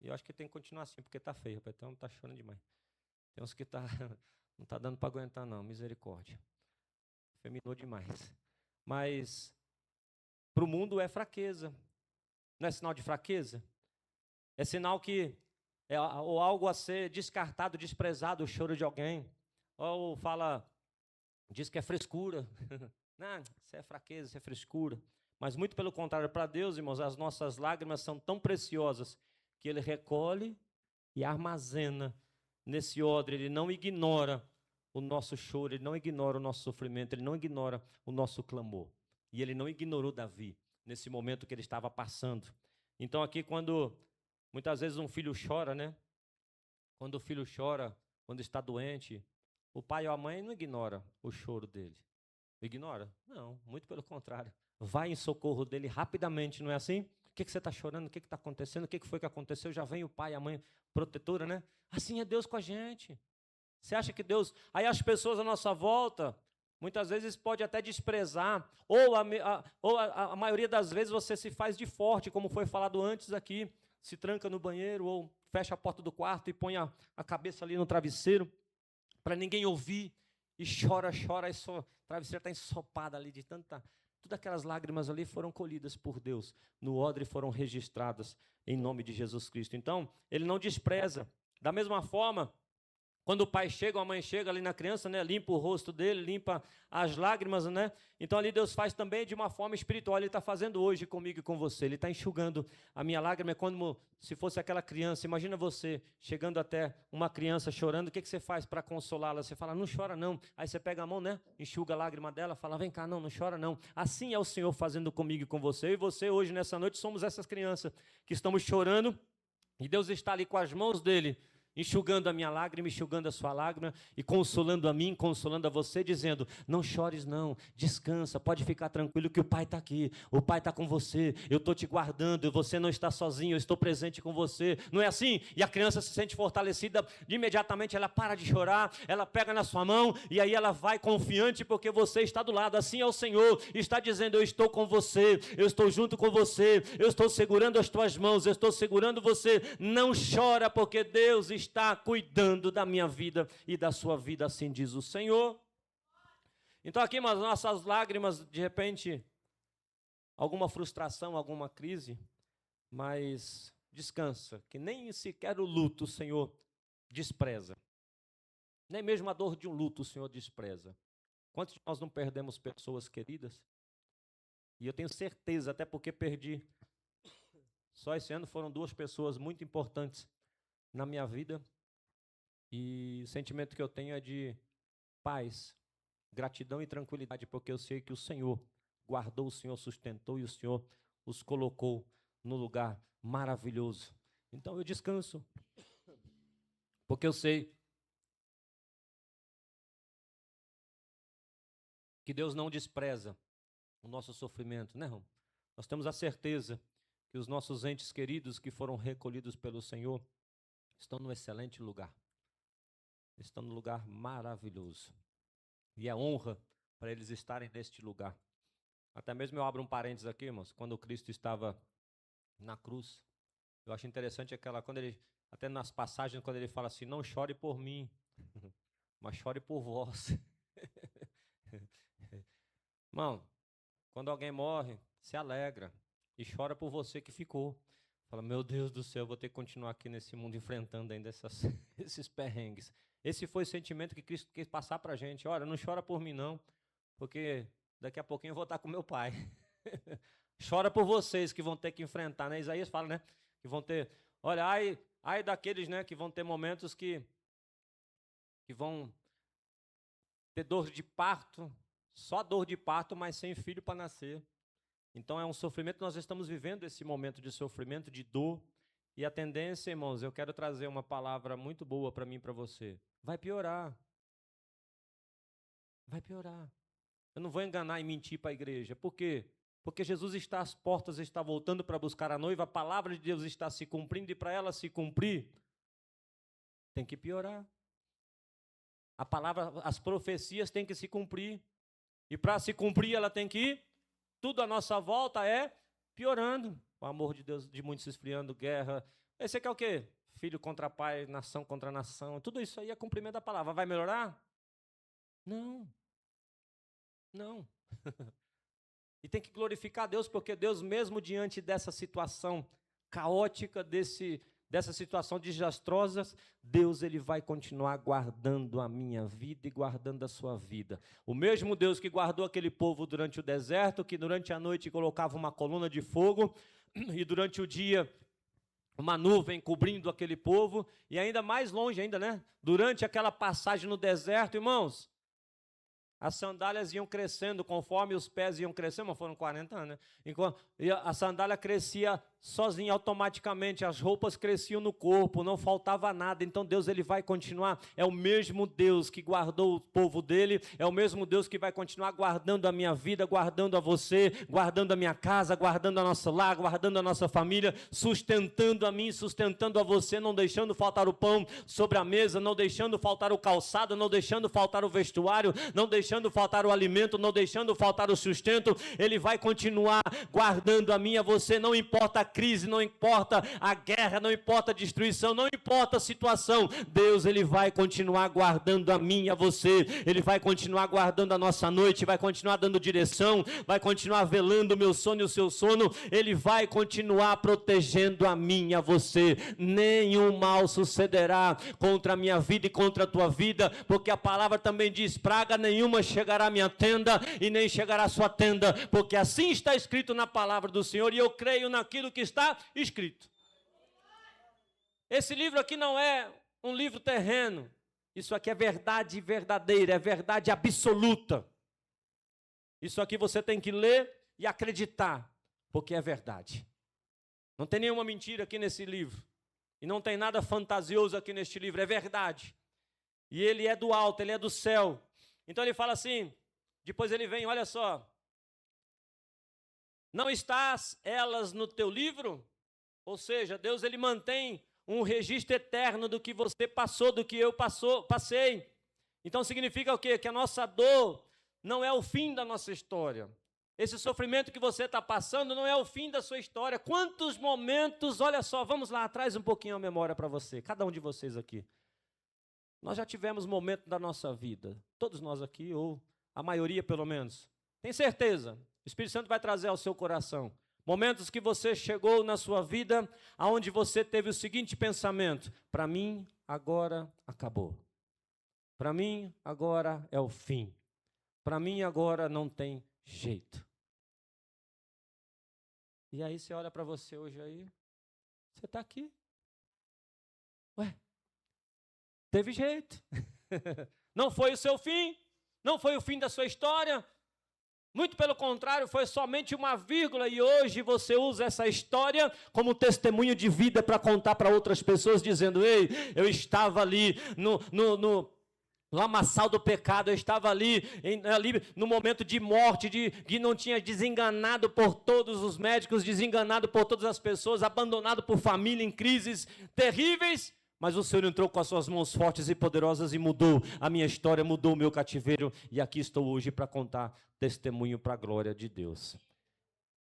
E eu acho que tem que continuar assim, porque está feio, então está chorando demais. Tem uns que não está dando para aguentar não, misericórdia. Feminou demais. Mas para o mundo é fraqueza. Não é sinal de fraqueza? É sinal que ou algo a ser descartado, desprezado, o choro de alguém. Ou diz que é frescura. Não, isso é fraqueza, isso é frescura. Mas muito pelo contrário, para Deus, irmãos, as nossas lágrimas são tão preciosas que Ele recolhe e armazena nesse odre. Ele não ignora o nosso choro, Ele não ignora o nosso sofrimento, Ele não ignora o nosso clamor. E Ele não ignorou Davi nesse momento que ele estava passando. Então aqui muitas vezes um filho chora, né? Quando o filho chora, quando está doente, o pai ou a mãe não ignora o choro dele. Ignora? Não, muito pelo contrário. Vai em socorro dele rapidamente, não é assim? O que você está chorando? O que está acontecendo? O que foi que aconteceu? Já vem o pai e a mãe protetora, né? Assim é Deus com a gente. Você acha que Deus... Aí as pessoas à nossa volta, muitas vezes pode até desprezar, ou a maioria das vezes você se faz de forte, como foi falado antes aqui, se tranca no banheiro, ou fecha a porta do quarto e põe a cabeça ali no travesseiro, para ninguém ouvir, e chora, o travesseiro está ensopado ali de tanta... Todas aquelas lágrimas ali foram colhidas por Deus, no odre foram registradas em nome de Jesus Cristo. Então, Ele não despreza. Da mesma forma, quando o pai chega, ou a mãe chega ali na criança, né, limpa o rosto dele, limpa as lágrimas, né? Então ali Deus faz também de uma forma espiritual. Ele está fazendo hoje comigo e com você. Ele está enxugando a minha lágrima, é como se fosse aquela criança. Imagina você chegando até uma criança chorando. O que você faz para consolá-la? Você fala, não chora não. Aí você pega a mão, né? Enxuga a lágrima dela, fala, vem cá, não chora não. Assim é o Senhor fazendo comigo e com você. Eu e você hoje, nessa noite, somos essas crianças que estamos chorando. E Deus está ali com as mãos dele, enxugando a minha lágrima, enxugando a sua lágrima, e consolando a mim, consolando a você, dizendo, não chores não, descansa, pode ficar tranquilo que o Pai está aqui, o Pai está com você, eu estou te guardando, você não está sozinho, eu estou presente com você, não é assim? E a criança se sente fortalecida, imediatamente ela para de chorar, ela pega na sua mão, e aí ela vai confiante, porque você está do lado, assim é o Senhor, está dizendo, eu estou com você, eu estou junto com você, eu estou segurando as tuas mãos, eu estou segurando você, não chora, porque Deus está cuidando da minha vida e da sua vida, assim diz o Senhor. Então aqui, mas nossas lágrimas, de repente, alguma frustração, alguma crise, mas descansa, que nem sequer o luto o Senhor despreza. Nem mesmo a dor de um luto o Senhor despreza. Quantos de nós não perdemos pessoas queridas? E eu tenho certeza, até porque perdi. Só esse ano foram 2 pessoas muito importantes na minha vida, e o sentimento que eu tenho é de paz, gratidão e tranquilidade, porque eu sei que o Senhor guardou, o Senhor sustentou e o Senhor os colocou no lugar maravilhoso. Então eu descanso, porque eu sei que Deus não despreza o nosso sofrimento, né, irmão? Nós temos a certeza que os nossos entes queridos que foram recolhidos pelo Senhor estão num excelente lugar. Estão num lugar maravilhoso. E é honra para eles estarem neste lugar. Até mesmo eu abro um parênteses aqui, irmãos, quando Cristo estava na cruz, eu acho interessante quando ele, até nas passagens, quando ele fala assim, não chore por mim, mas chore por vós. Irmão, quando alguém morre, se alegra e chora por você que ficou. Fala, meu Deus do céu, eu vou ter que continuar aqui nesse mundo enfrentando ainda esses perrengues. Esse foi o sentimento que Cristo quis passar para a gente. Olha, não chora por mim não, porque daqui a pouquinho eu vou estar com meu Pai. Chora por vocês que vão ter que enfrentar, né? Isaías fala, né? Que vão ter, olha, ai daqueles, né? Que vão ter momentos que vão ter dor de parto, só dor de parto, mas sem filho para nascer. Então é um sofrimento, nós estamos vivendo esse momento de sofrimento, de dor, e a tendência, irmãos, eu quero trazer uma palavra muito boa para mim e para você. Vai piorar. Vai piorar. Eu não vou enganar e mentir para a igreja. Por quê? Porque Jesus está às portas, está voltando para buscar a noiva, a palavra de Deus está se cumprindo, e para ela se cumprir, tem que piorar. A palavra, as profecias têm que se cumprir. E para se cumprir, ela tem que ir. Tudo à nossa volta é piorando. O amor de Deus de muitos se esfriando, guerra. Esse aqui é o quê? Filho contra pai, nação contra nação. Tudo isso aí é cumprimento da palavra. Vai melhorar? Não. Não. E tem que glorificar a Deus, porque Deus, mesmo diante dessa situação caótica, dessa situação desastrosa, Deus ele vai continuar guardando a minha vida e guardando a sua vida. O mesmo Deus que guardou aquele povo durante o deserto, que durante a noite colocava uma coluna de fogo e durante o dia uma nuvem cobrindo aquele povo, e ainda mais longe ainda, né? Durante aquela passagem no deserto, irmãos, as sandálias iam crescendo conforme os pés iam crescendo, mas foram 40 anos, né? E a sandália crescia sozinha, automaticamente, as roupas cresciam no corpo, não faltava nada. Então Deus ele vai continuar, é o mesmo Deus que guardou o povo dele, é o mesmo Deus que vai continuar guardando a minha vida, guardando a você, guardando a minha casa, guardando a nossa lar, guardando a nossa família, sustentando a mim, sustentando a você, não deixando faltar o pão sobre a mesa, não deixando faltar o calçado, não deixando faltar o vestuário, não deixando faltar o alimento, não deixando faltar o sustento. Ele vai continuar guardando a mim e a você, não importa a crise, não importa a guerra, não importa a destruição, não importa a situação, Deus ele vai continuar guardando a mim e a você, ele vai continuar guardando a nossa noite, vai continuar dando direção, vai continuar velando o meu sono e o seu sono, ele vai continuar protegendo a mim e a você. Nenhum mal sucederá contra a minha vida e contra a tua vida, porque a palavra também diz: praga nenhuma chegará à minha tenda e nem chegará à sua tenda, porque assim está escrito na palavra do Senhor, e eu creio naquilo que está escrito. Esse livro aqui não é um livro terreno, isso aqui é verdade verdadeira, é verdade absoluta. Isso aqui você tem que ler e acreditar, porque é verdade. Não tem nenhuma mentira aqui nesse livro, e não tem nada fantasioso aqui neste livro, é verdade. E ele é do alto, ele é do céu. Então ele fala assim, depois ele vem, olha só: não estás elas no teu livro? Ou seja, Deus ele mantém um registro eterno do que você passou, do que eu passei. Então significa o quê? Que a nossa dor não é o fim da nossa história. Esse sofrimento que você está passando não é o fim da sua história. Quantos momentos, olha só, vamos lá, traz um pouquinho a memória para você, cada um de vocês aqui. Nós já tivemos momentos da nossa vida, todos nós aqui, ou a maioria pelo menos. Tem certeza, o Espírito Santo vai trazer ao seu coração momentos que você chegou na sua vida, aonde você teve o seguinte pensamento: para mim agora acabou, para mim agora é o fim, para mim agora não tem jeito. E aí você olha para você hoje aí, você está aqui, ué, teve jeito, não foi o seu fim, não foi o fim da sua história, muito pelo contrário, foi somente uma vírgula, e hoje você usa essa história como testemunho de vida para contar para outras pessoas, dizendo: ei, eu estava ali no lamaçal do pecado, eu estava ali no momento de morte, que não tinha desenganado por todos os médicos, desenganado por todas as pessoas, abandonado por família em crises terríveis, mas o Senhor entrou com as suas mãos fortes e poderosas e mudou a minha história, mudou o meu cativeiro, e aqui estou hoje para contar testemunho para a glória de Deus.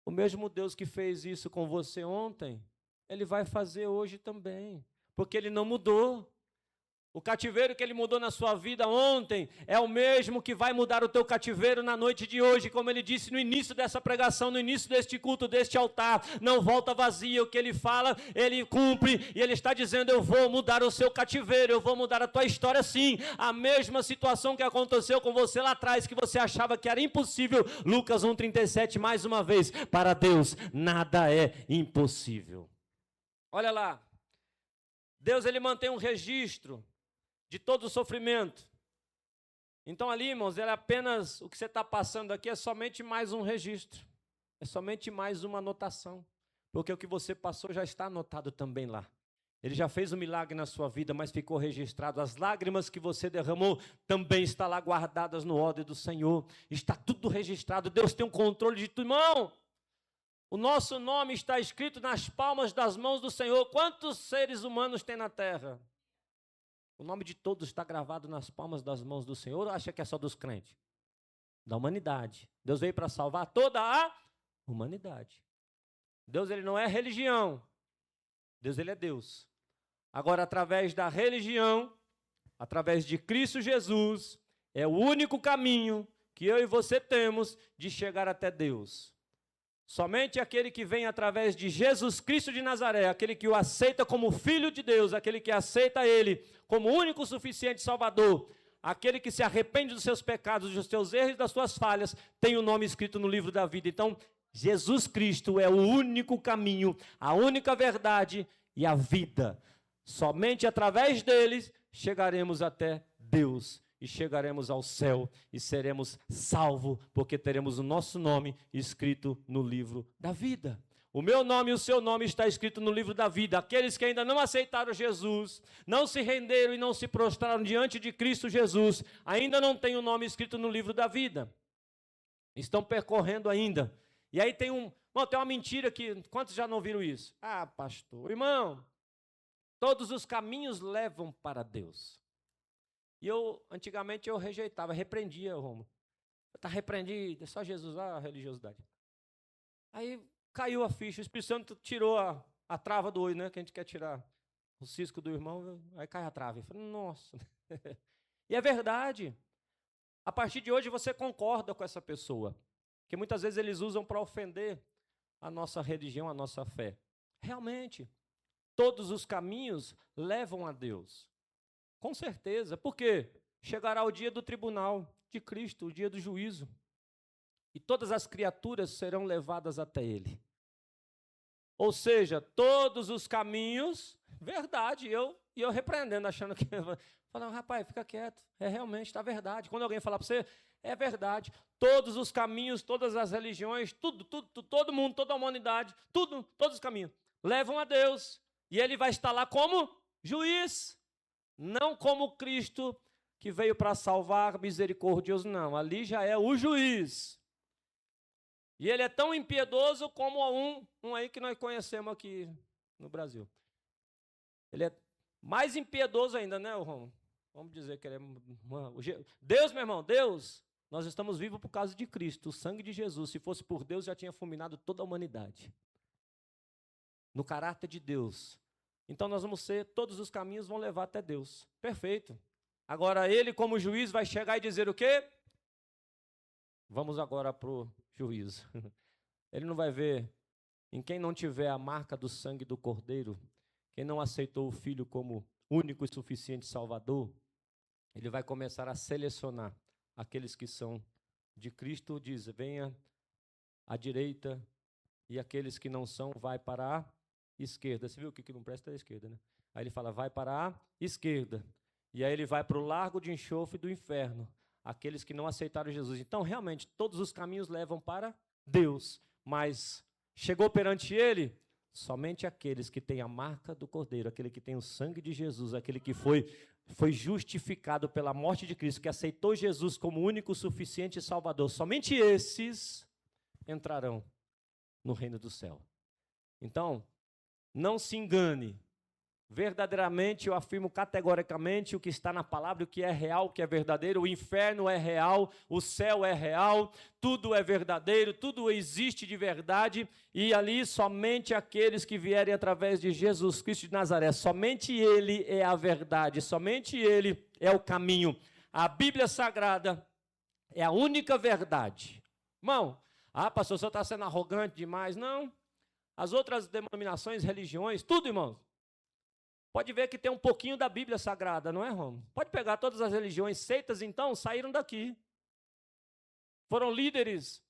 O mesmo Deus que fez isso com você ontem, Ele vai fazer hoje também, porque Ele não mudou. O cativeiro que Ele mudou na sua vida ontem é o mesmo que vai mudar o teu cativeiro na noite de hoje, como Ele disse no início dessa pregação, no início deste culto, deste altar. Não volta vazio, o que Ele fala, Ele cumpre, e Ele está dizendo: eu vou mudar o seu cativeiro, eu vou mudar a tua história sim. A mesma situação que aconteceu com você lá atrás, que você achava que era impossível. Lucas 1,37, mais uma vez: para Deus nada é impossível. Olha lá, Deus ele mantém um registro de todo o sofrimento. Então ali, irmãos, é apenas o que você está passando aqui, é somente mais um registro, é somente mais uma anotação, porque o que você passou já está anotado também lá. Ele já fez um milagre na sua vida, mas ficou registrado. As lágrimas que você derramou também estão lá guardadas no ódio do Senhor, está tudo registrado. Deus tem um controle de tudo, irmão. O nosso nome está escrito nas palmas das mãos do Senhor. Quantos seres humanos tem na terra? O nome de todos está gravado nas palmas das mãos do Senhor, ou acha que é só dos crentes? Da humanidade. Deus veio para salvar toda a humanidade. Deus ele não é religião. Deus ele é Deus. Agora, através da religião, através de Cristo Jesus, é o único caminho que eu e você temos de chegar até Deus. Somente aquele que vem através de Jesus Cristo de Nazaré, aquele que o aceita como Filho de Deus, aquele que aceita Ele como único suficiente Salvador, aquele que se arrepende dos seus pecados, dos seus erros e das suas falhas, tem o nome escrito no livro da vida. Então, Jesus Cristo é o único caminho, a única verdade e a vida. Somente através deles chegaremos até Deus e chegaremos ao céu e seremos salvos, porque teremos o nosso nome escrito no livro da vida. O meu nome e o seu nome está escrito no livro da vida. Aqueles que ainda não aceitaram Jesus, não se renderam e não se prostraram diante de Cristo Jesus, ainda não têm o nome escrito no livro da vida. Estão percorrendo ainda. E aí tem uma mentira que, quantos já não viram isso? Ah, pastor, irmão, todos os caminhos levam para Deus. E antigamente eu rejeitava, repreendia o Romulo. Está repreendido, é só Jesus, a religiosidade. Aí caiu a ficha, o Espírito Santo tirou a trava do olho, né? Que a gente quer tirar o cisco do irmão, aí cai a trava. Eu falei, nossa. E é verdade. A partir de hoje você concorda com essa pessoa, que muitas vezes eles usam para ofender a nossa religião, a nossa fé. Realmente, todos os caminhos levam a Deus. Com certeza. Por quê? Chegará o dia do tribunal de Cristo, o dia do juízo. E todas as criaturas serão levadas até Ele. Ou seja, todos os caminhos, verdade, e eu repreendendo, achando que... Falando, rapaz, fica quieto, realmente, está verdade. Quando alguém falar para você, é verdade. Todos os caminhos, todas as religiões, tudo, todo mundo, toda a humanidade, todos os caminhos, levam a Deus. E Ele vai estar lá como juiz. Não como Cristo que veio para salvar, misericordioso, não. Ali já é o juiz. E ele é tão impiedoso como um aí que nós conhecemos aqui no Brasil. Ele é mais impiedoso ainda, né, Romulo? Vamos dizer que ele é... Deus, meu irmão, Deus, nós estamos vivos por causa de Cristo, o sangue de Jesus. Se fosse por Deus, já tinha fulminado toda a humanidade. No caráter de Deus. Então nós vamos todos os caminhos vão levar até Deus. Perfeito. Agora ele, como juiz, vai chegar e dizer o quê? Vamos agora para o juízo. Ele não vai ver em quem não tiver a marca do sangue do Cordeiro, quem não aceitou o Filho como único e suficiente Salvador, ele vai começar a selecionar aqueles que são de Cristo, diz, venha à direita, e aqueles que não são, vai para a esquerda. Você viu o que não presta é a esquerda, né? Aí ele fala, vai para a esquerda. E aí ele vai para o largo de enxofre do inferno. Aqueles que não aceitaram Jesus. Então, realmente, todos os caminhos levam para Deus. Mas chegou perante Ele somente aqueles que têm a marca do Cordeiro, aquele que tem o sangue de Jesus, aquele que foi justificado pela morte de Cristo, que aceitou Jesus como único, suficiente Salvador. Somente esses entrarão no reino do céu. Então, não se engane, verdadeiramente eu afirmo categoricamente o que está na palavra, o que é real, o que é verdadeiro. O inferno é real, o céu é real, tudo é verdadeiro, tudo existe de verdade, e ali somente aqueles que vierem através de Jesus Cristo de Nazaré, somente Ele é a verdade, somente Ele é o caminho. A Bíblia Sagrada é a única verdade. Irmão, pastor, o senhor está sendo arrogante demais? Não. As outras denominações, religiões, tudo, irmãos. Pode ver que tem um pouquinho da Bíblia Sagrada, não é, Romulo? Pode pegar todas as religiões, seitas, então, saíram daqui. Foram líderes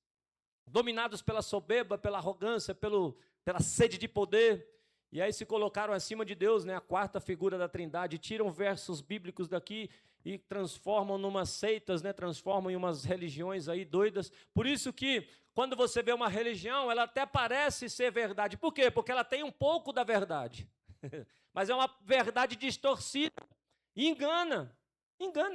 dominados pela soberba, pela arrogância, pela sede de poder, e aí se colocaram acima de Deus, né, a quarta figura da Trindade, tiram versos bíblicos daqui e transformam numas seitas, né, transformam em umas religiões aí doidas. Por isso que, quando você vê uma religião, ela até parece ser verdade. Por quê? Porque ela tem um pouco da verdade. Mas é uma verdade distorcida. E engana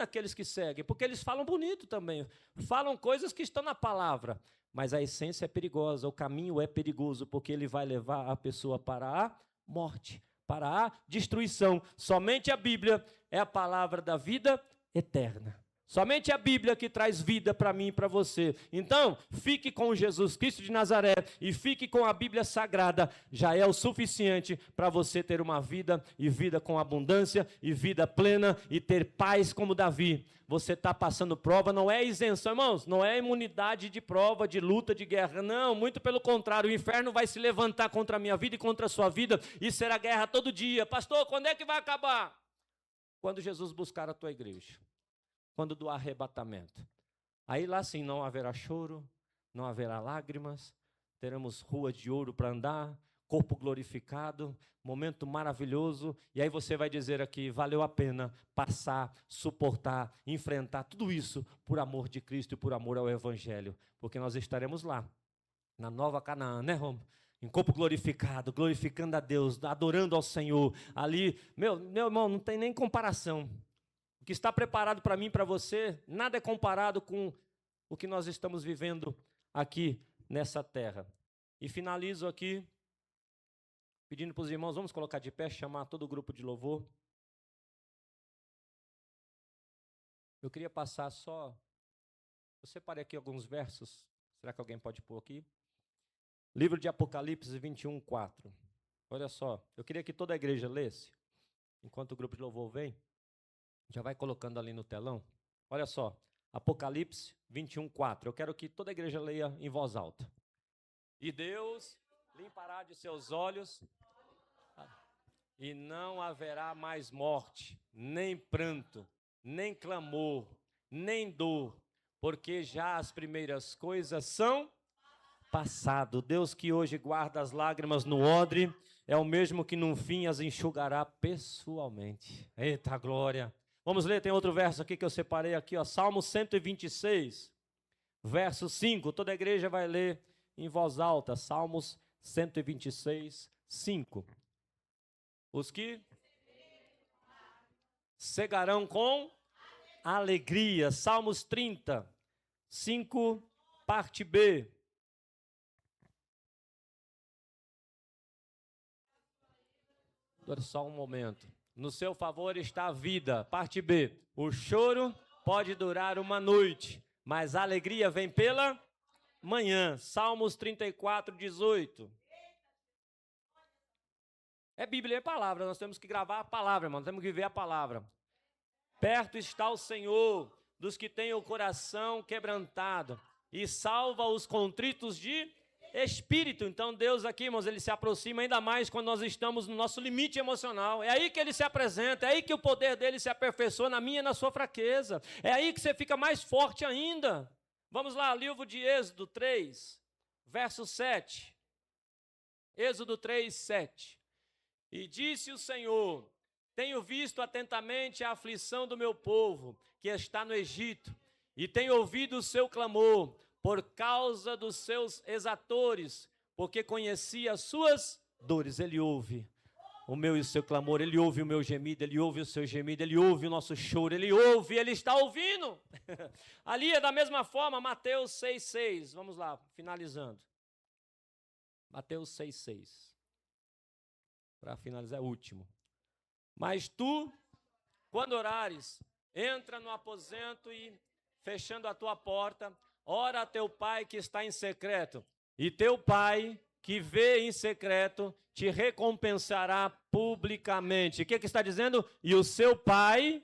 aqueles que seguem, porque eles falam bonito também. Falam coisas que estão na palavra. Mas a essência é perigosa, o caminho é perigoso, porque ele vai levar a pessoa para a morte, para a destruição. Somente a Bíblia é a palavra da vida eterna. Somente a Bíblia que traz vida para mim e para você. Então, fique com Jesus Cristo de Nazaré e fique com a Bíblia Sagrada. Já é o suficiente para você ter uma vida e vida com abundância e vida plena e ter paz como Davi. Você está passando prova, não é isenção, irmãos, não é imunidade de prova, de luta, de guerra. Não, muito pelo contrário, o inferno vai se levantar contra a minha vida e contra a sua vida e será guerra todo dia. Pastor, quando é que vai acabar? Quando Jesus buscar a tua igreja. Quando do arrebatamento. Aí lá sim não haverá choro, não haverá lágrimas, teremos rua de ouro para andar, corpo glorificado, momento maravilhoso, e aí você vai dizer aqui, valeu a pena passar, suportar, enfrentar tudo isso por amor de Cristo e por amor ao Evangelho, porque nós estaremos lá, na Nova Canaã, né, Rômulo? Em corpo glorificado, glorificando a Deus, adorando ao Senhor, ali, meu irmão, não tem nem comparação. O que está preparado para mim e para você, nada é comparado com o que nós estamos vivendo aqui nessa terra. E finalizo aqui, pedindo para os irmãos, vamos colocar de pé, chamar todo o grupo de louvor. Eu queria passar só, eu separei aqui alguns versos, será que alguém pode pôr aqui? Livro de Apocalipse 21, 4. Olha só, eu queria que toda a igreja lesse, enquanto o grupo de louvor vem. Já vai colocando ali no telão. Olha só, Apocalipse 21, 4. Eu quero que toda a igreja leia em voz alta. E Deus limpará de seus olhos, e não haverá mais morte, nem pranto, nem clamor, nem dor, porque já as primeiras coisas são passado. Deus que hoje guarda as lágrimas no odre, é o mesmo que no fim as enxugará pessoalmente. Eita glória! Vamos ler, tem outro verso aqui que eu separei aqui, ó, Salmo 126, verso 5. Toda a igreja vai ler em voz alta, Salmos 126, 5. Os que cegarão com alegria. Salmos 30, 5, parte B. Só um momento. No seu favor está a vida. Parte B. O choro pode durar uma noite, mas a alegria vem pela manhã. Salmos 34, 18. É Bíblia, é palavra. Nós temos que gravar a palavra, irmão. Temos que viver a palavra. Perto está o Senhor dos que têm o coração quebrantado e salva os contritos de espírito. Então Deus aqui, irmãos, ele se aproxima ainda mais quando nós estamos no nosso limite emocional. É aí que ele se apresenta, é aí que o poder dele se aperfeiçoa na minha e na sua fraqueza. É aí que você fica mais forte ainda. Vamos lá, livro de Êxodo 3, verso 7. Êxodo 3, 7. E disse o Senhor: tenho visto atentamente a aflição do meu povo, que está no Egito, e tenho ouvido o seu clamor, por causa dos seus exatores, porque conhecia as suas dores. Ele ouve o meu e o seu clamor, ele ouve o meu gemido, ele ouve o seu gemido, ele ouve o nosso choro, ele ouve, ele está ouvindo. Ali é da mesma forma, Mateus 6,6. Vamos lá, finalizando. Mateus 6,6. Para finalizar, é o último. Mas tu, quando orares, entra no aposento e, fechando a tua porta, ora a teu pai que está em secreto, e teu pai que vê em secreto te recompensará publicamente. O que está dizendo? E o seu pai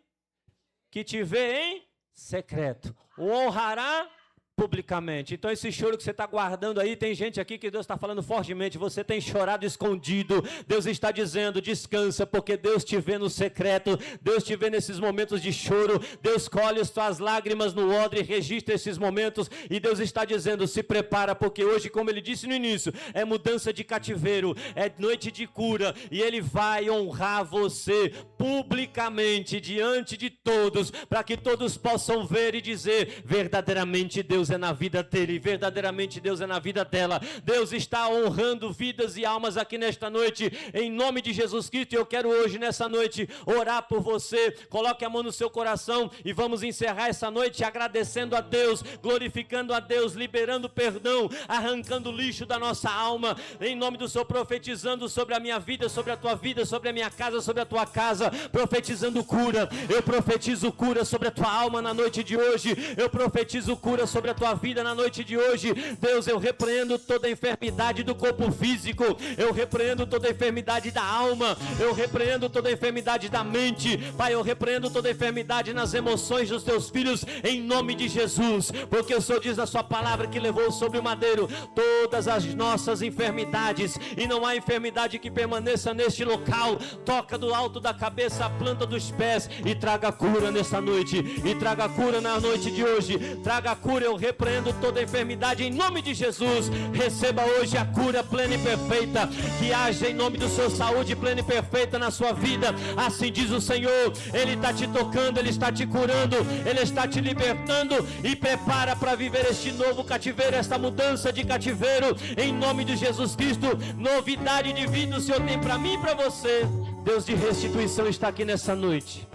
que te vê em secreto o honrará publicamente. Então esse choro que você está guardando aí, tem gente aqui que Deus está falando fortemente, você tem chorado escondido, Deus está dizendo, descansa, porque Deus te vê no secreto, Deus te vê nesses momentos de choro, Deus colhe as tuas lágrimas no odre, registra esses momentos, e Deus está dizendo, se prepara, porque hoje, como Ele disse no início, é mudança de cativeiro, é noite de cura, e Ele vai honrar você publicamente, diante de todos, para que todos possam ver e dizer, verdadeiramente Deus Deus é na vida dele, verdadeiramente Deus é na vida dela. Deus está honrando vidas e almas aqui nesta noite, em nome de Jesus Cristo. E eu quero hoje, nessa noite, orar por você. Coloque a mão no seu coração e vamos encerrar essa noite agradecendo a Deus, glorificando a Deus, liberando perdão, arrancando o lixo da nossa alma, em nome do Senhor, profetizando sobre a minha vida, sobre a tua vida, sobre a minha casa, sobre a tua casa, profetizando cura. Eu profetizo cura sobre a tua alma na noite de hoje, eu profetizo cura sobre a tua vida na noite de hoje. Deus, eu repreendo toda a enfermidade do corpo físico, eu repreendo toda a enfermidade da alma, eu repreendo toda a enfermidade da mente. Pai, eu repreendo toda a enfermidade nas emoções dos teus filhos, em nome de Jesus, porque o Senhor diz na sua palavra que levou sobre o madeiro todas as nossas enfermidades, e não há enfermidade que permaneça neste local. Toca do alto da cabeça à planta dos pés e traga cura nesta noite, e traga cura na noite de hoje, traga cura. Eu repreendo toda enfermidade em nome de Jesus. Receba hoje a cura plena e perfeita, que haja em nome do Senhor saúde plena e perfeita na sua vida. Assim diz o Senhor, Ele está te tocando, Ele está te curando, Ele está te libertando, e prepara para viver este novo cativeiro, esta mudança de cativeiro, em nome de Jesus Cristo. Novidade de vida o Senhor tem para mim e para você. Deus de restituição está aqui nessa noite,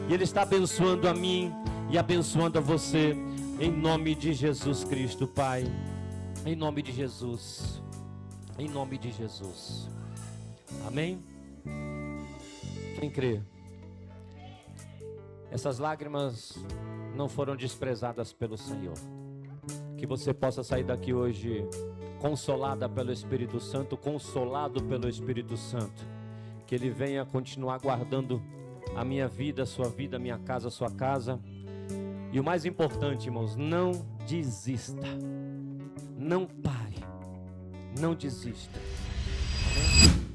e Ele está abençoando a mim e abençoando a você, em nome de Jesus Cristo. Pai, em nome de Jesus, em nome de Jesus, amém? Quem crê? Essas lágrimas não foram desprezadas pelo Senhor. Que você possa sair daqui hoje consolada pelo Espírito Santo, consolado pelo Espírito Santo. Que Ele venha continuar guardando a minha vida, a sua vida, a minha casa, a sua casa. E o mais importante, irmãos, não desista. Não pare. Não desista. Amém?